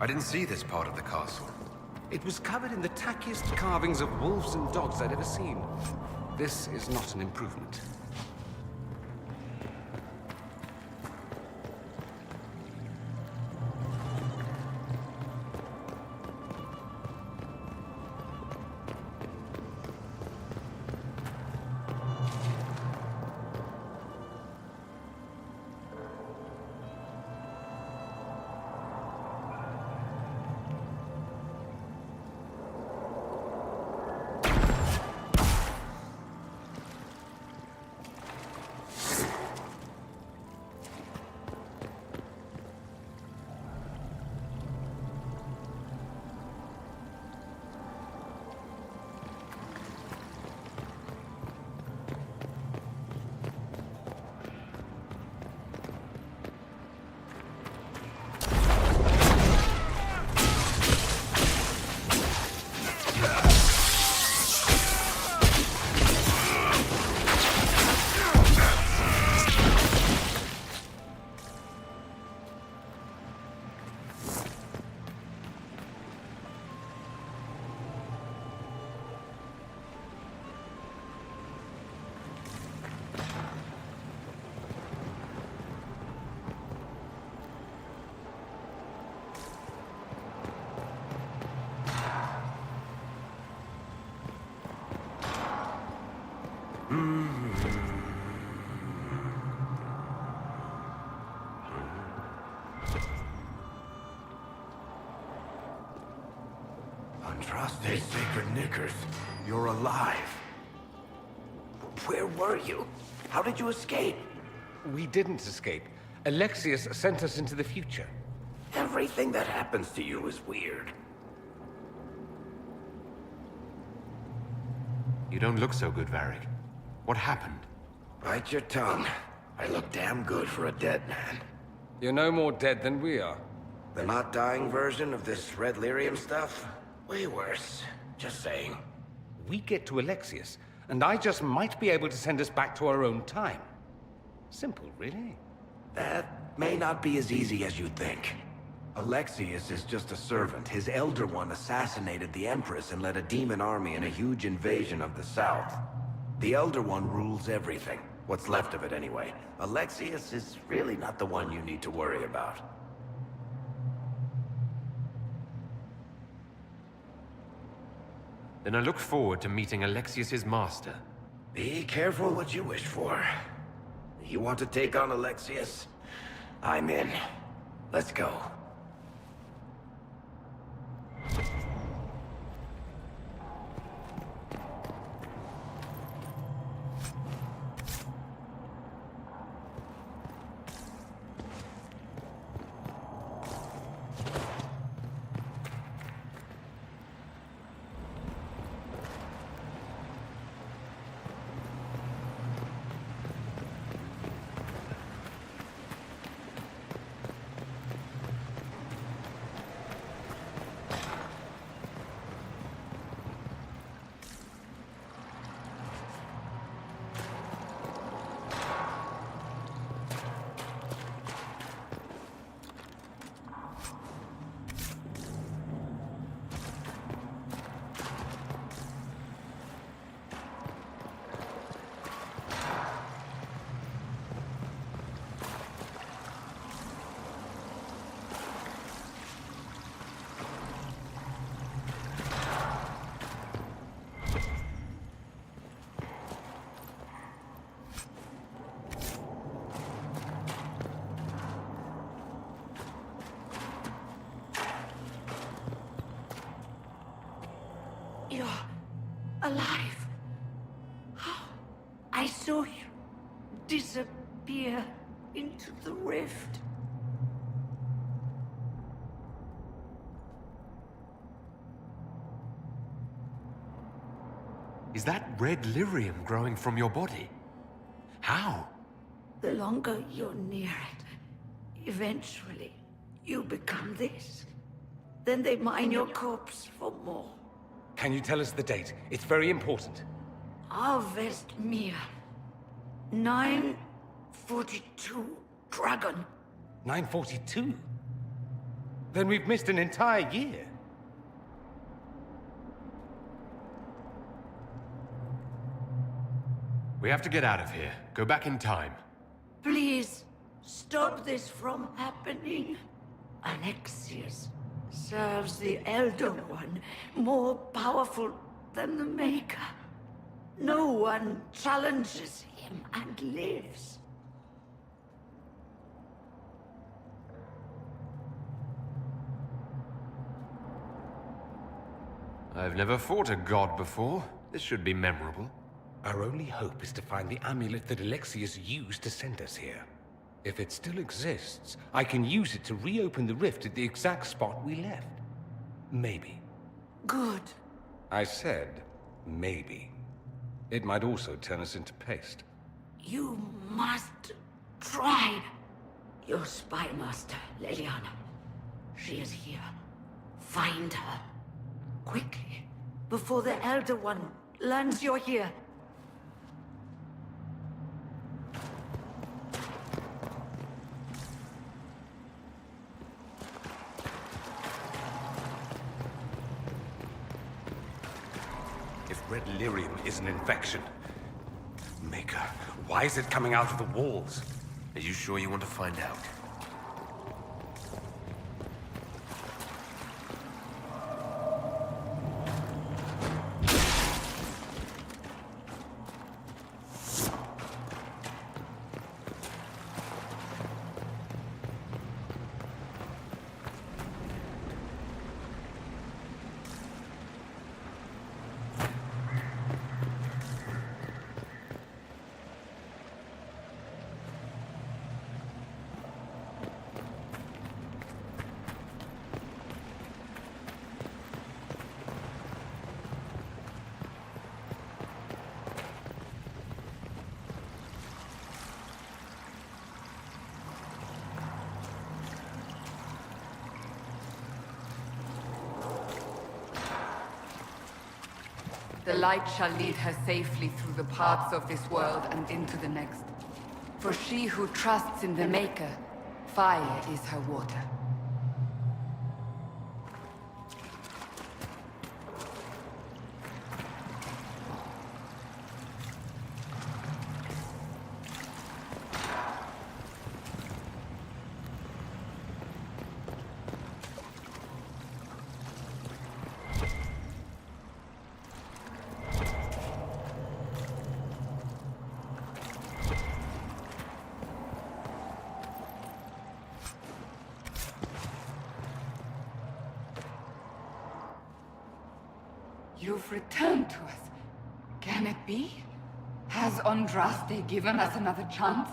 I didn't see this part of the castle. It was covered in the tackiest carvings of wolves and dogs I'd ever seen. This is not an improvement. Andraste Sacred Knickers, you're alive. Where were you? How did you escape? We didn't escape. Alexius sent us into the future. Everything that happens to you is weird. You don't look so good, Varric. What happened? Bite your tongue. I look damn good for a dead man. You're no more dead than we are. The not dying version of this red lyrium stuff? Way worse. Just saying. We get to Alexius, and I just might be able to send us back to our own time. Simple, really. That may not be as easy as you think. Alexius is just a servant. His Elder One assassinated the Empress and led a demon army in a huge invasion of the South. The Elder One rules everything. What's left of it, anyway. Alexius is really not the one you need to worry about. Then I look forward to meeting Alexius's master. Be careful what you wish for. You want to take on Alexius? I'm in. Let's go. You're alive. I saw you disappear into the rift. Is that red lyrium growing from your body? How? The longer you're near it, eventually you become this. Then they mine your corpse for more. Can you tell us the date? It's very important. Harvest Mir. 942 Dragon. 942? Then we've missed an entire year. We have to get out of here. Go back in time. Please, stop this from happening. Alexius serves the Elder One, more powerful than the Maker. No one challenges him and lives. I've never fought a god before. This should be memorable. Our only hope is to find the amulet that Alexius used to send us here. If it still exists, I can use it to reopen the rift at the exact spot we left. Maybe. Good. I said, maybe. It might also turn us into paste. You must try. Your spy master, Leliana. She is here. Find her. Quickly. Before the Elder One learns you're here. If red lyrium is an infection... Maker, why is it coming out of the walls? Are you sure you want to find out? The light shall lead her safely through the paths of this world and into the next. For she who trusts in the Maker, fire is her water. You've returned to us. Can it be? Has Andraste given us another chance?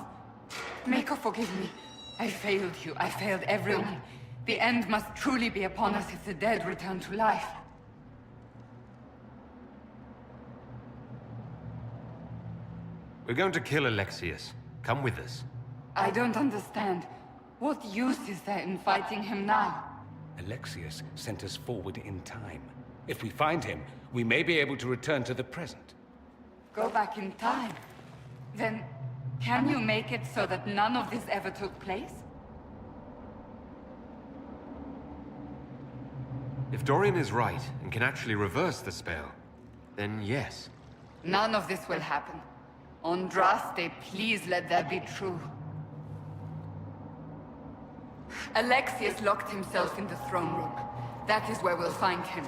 Maker, forgive me. I failed you. I failed everyone. The end must truly be upon us if the dead return to life. We're going to kill Alexius. Come with us. I don't understand. What use is there in fighting him now? Alexius sent us forward in time. If we find him, we may be able to return to the present. Go back in time? Then, can you make it so that none of this ever took place? If Dorian is right and can actually reverse the spell, then yes. None of this will happen. Andraste, please let that be true. Alexius locked himself in the throne room. That is where we'll find him.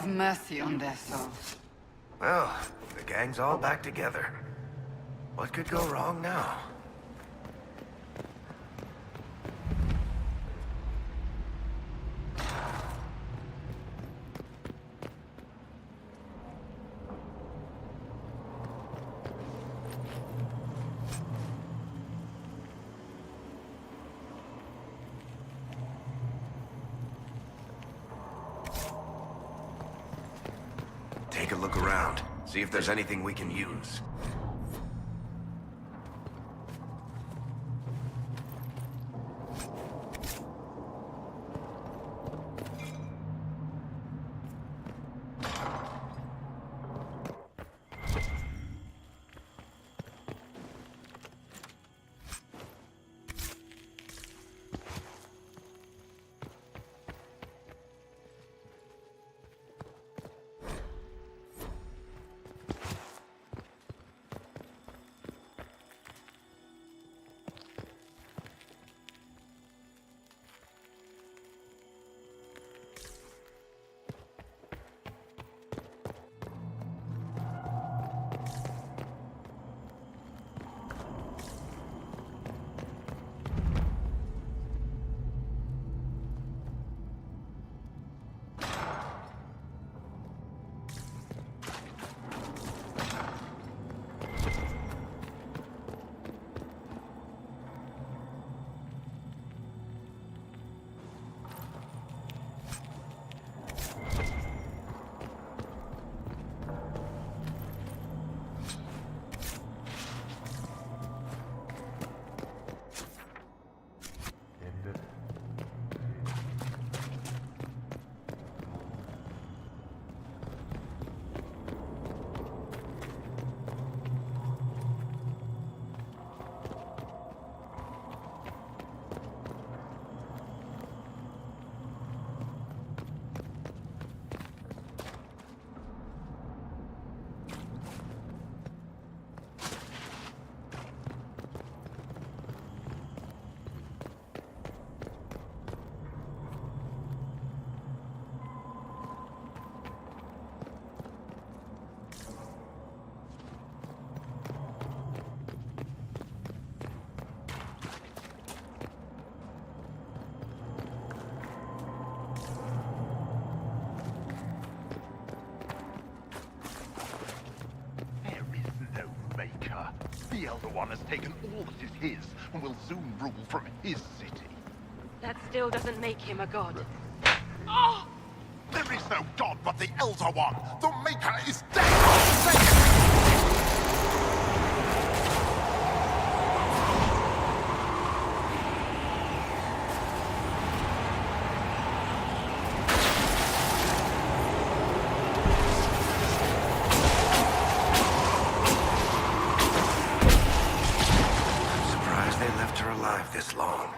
Have mercy on their souls. Well, the gang's all back together. What could go wrong now? Take a look around. See if there's anything we can use. The Elder One has taken all that is his, and will soon rule from his city. That still doesn't make him a god. Ah! There is no god but the Elder One! The Maker is dead! This long.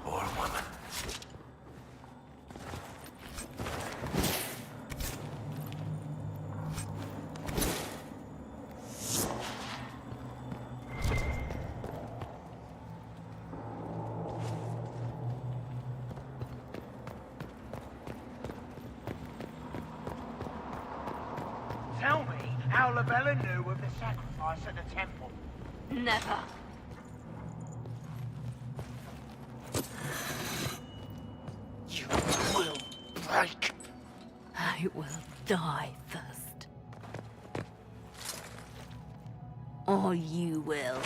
Poor woman. Tell me how Lavella knew of the sacrifice at the temple. Never. I will die first. Or you will.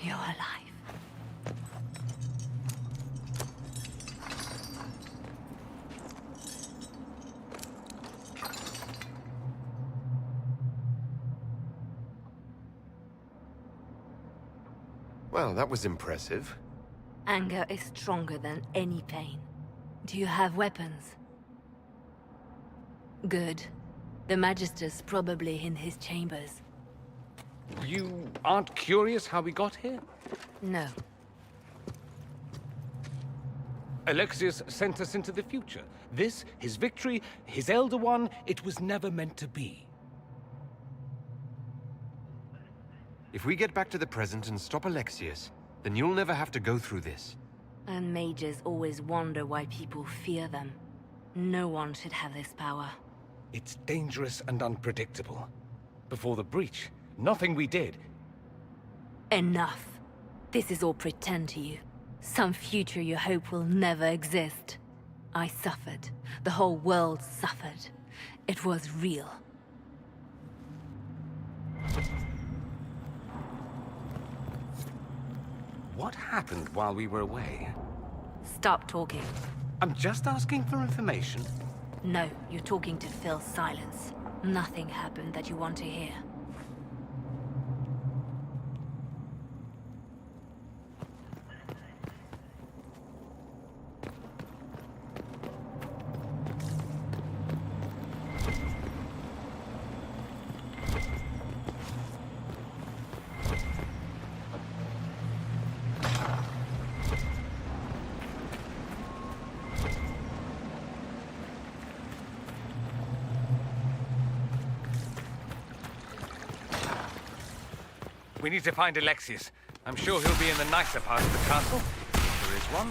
You're alive. Well, that was impressive. Anger is stronger than any pain. Do you have weapons? Good. The Magister's probably in his chambers. You aren't curious how we got here? No. Alexius sent us into the future. This, his victory, his Elder One, it was never meant to be. If we get back to the present and stop Alexius, then you'll never have to go through this. And mages always wonder why people fear them. No one should have this power. It's dangerous and unpredictable. Before the breach, nothing we did. Enough. This is all pretend to you. Some future you hope will never exist. I suffered. The whole world suffered. It was real. What happened while we were away? Stop talking. I'm just asking for information. No, you're talking to fill silence. Nothing happened that you want to hear. We need to find Alexius. I'm sure he'll be in the nicer part of the castle. There is one.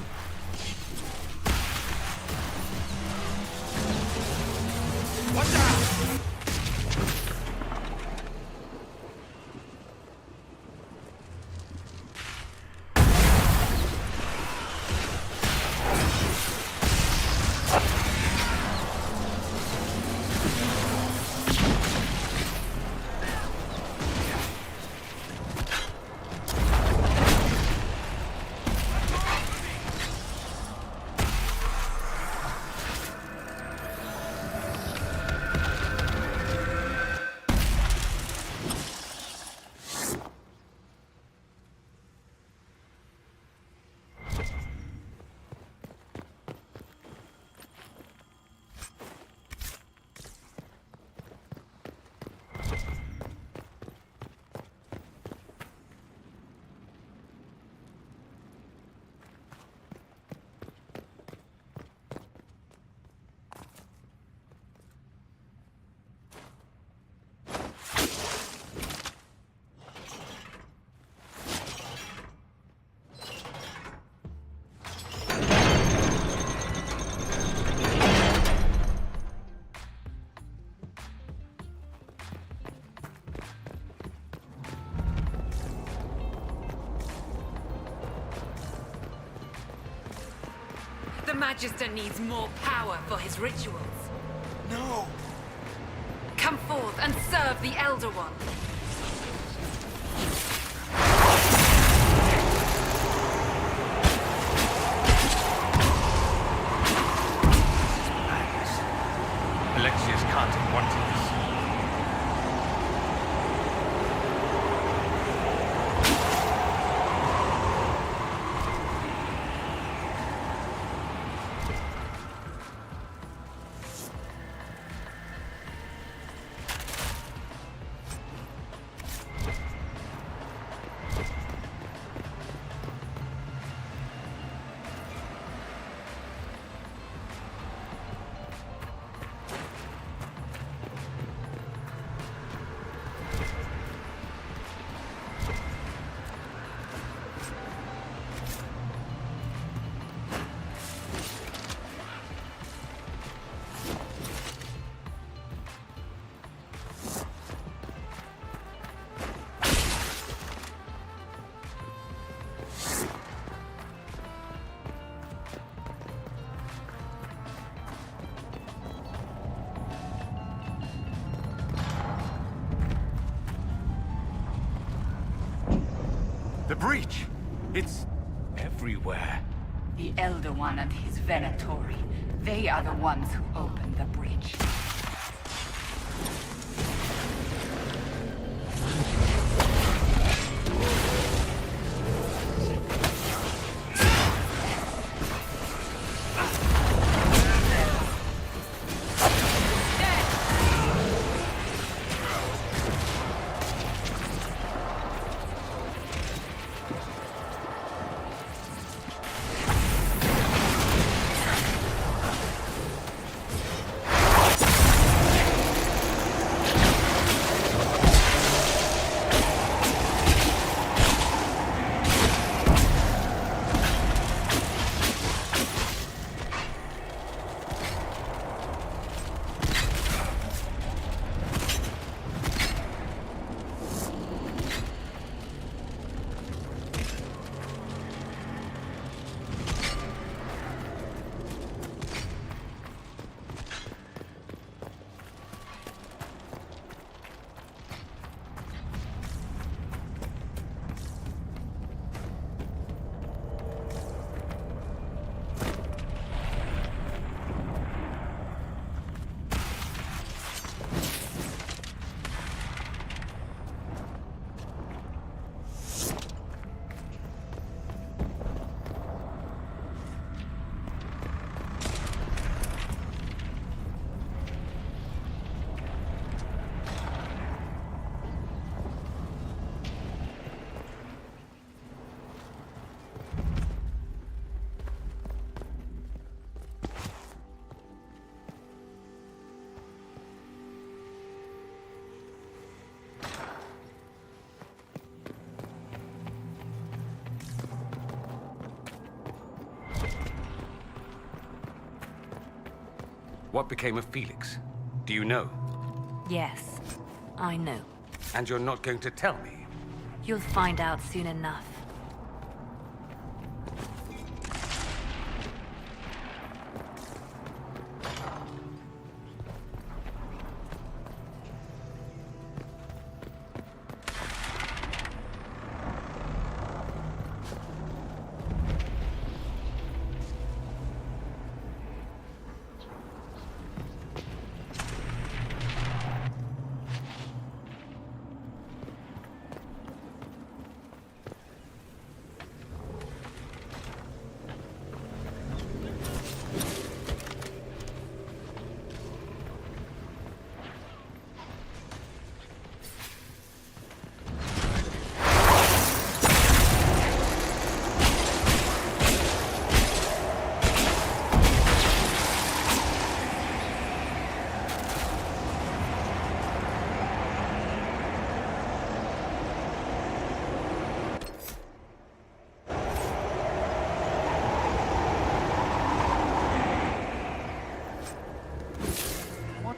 Watch out! The Magister needs more power for his rituals. No! Come forth and serve the Elder One. Alexius can't have wanted this. The breach! It's everywhere. The Elder One and his Venatori. They are the ones who opened the breach. What became of Felix? Do you know? Yes, I know. And you're not going to tell me? You'll find out soon enough.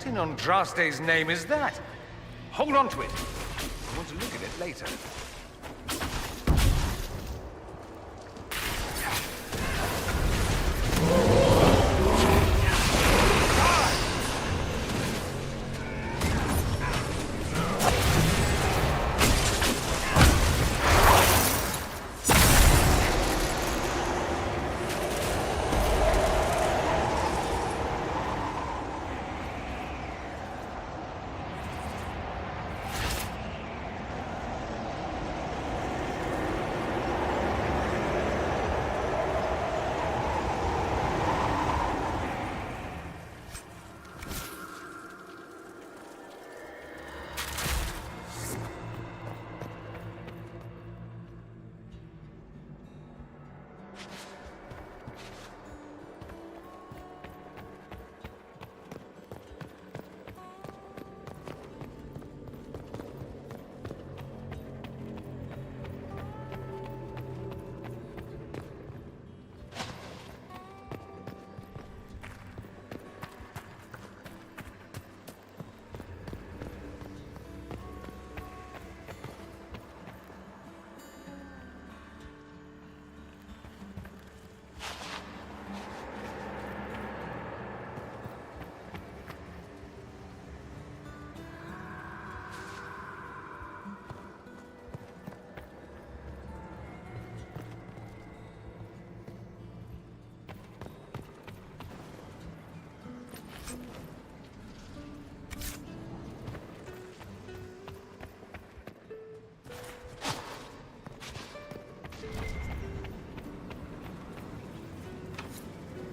What in Andraste's name is that? Hold on to it. I want to look at it later.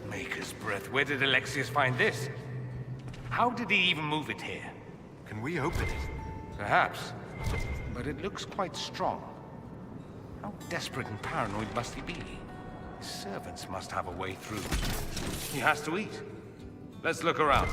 Maker's breath. Where did Alexius find this? How did he even move it here? Can we open it? Perhaps. But it looks quite strong. How desperate and paranoid must he be? His servants must have a way through. He has to eat. Let's look around.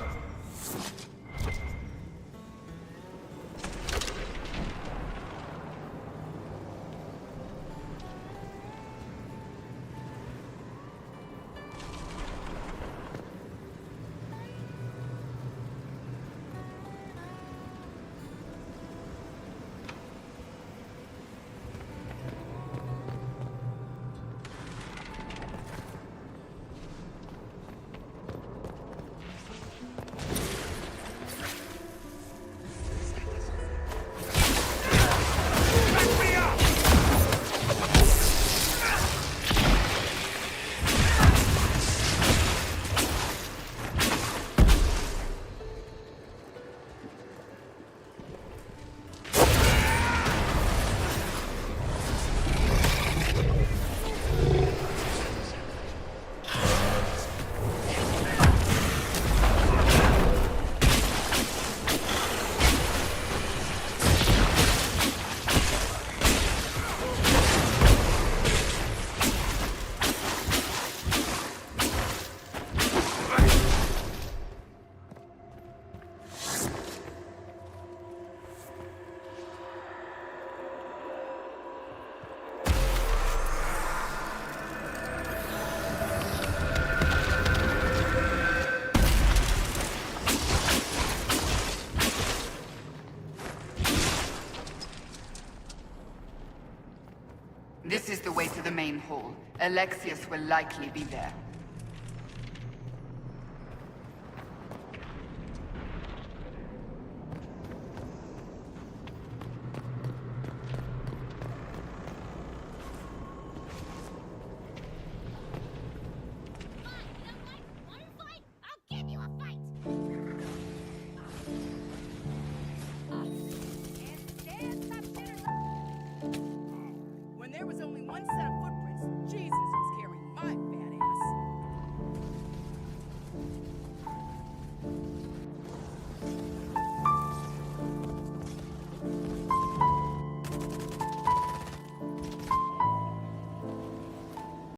Alexius will likely be there.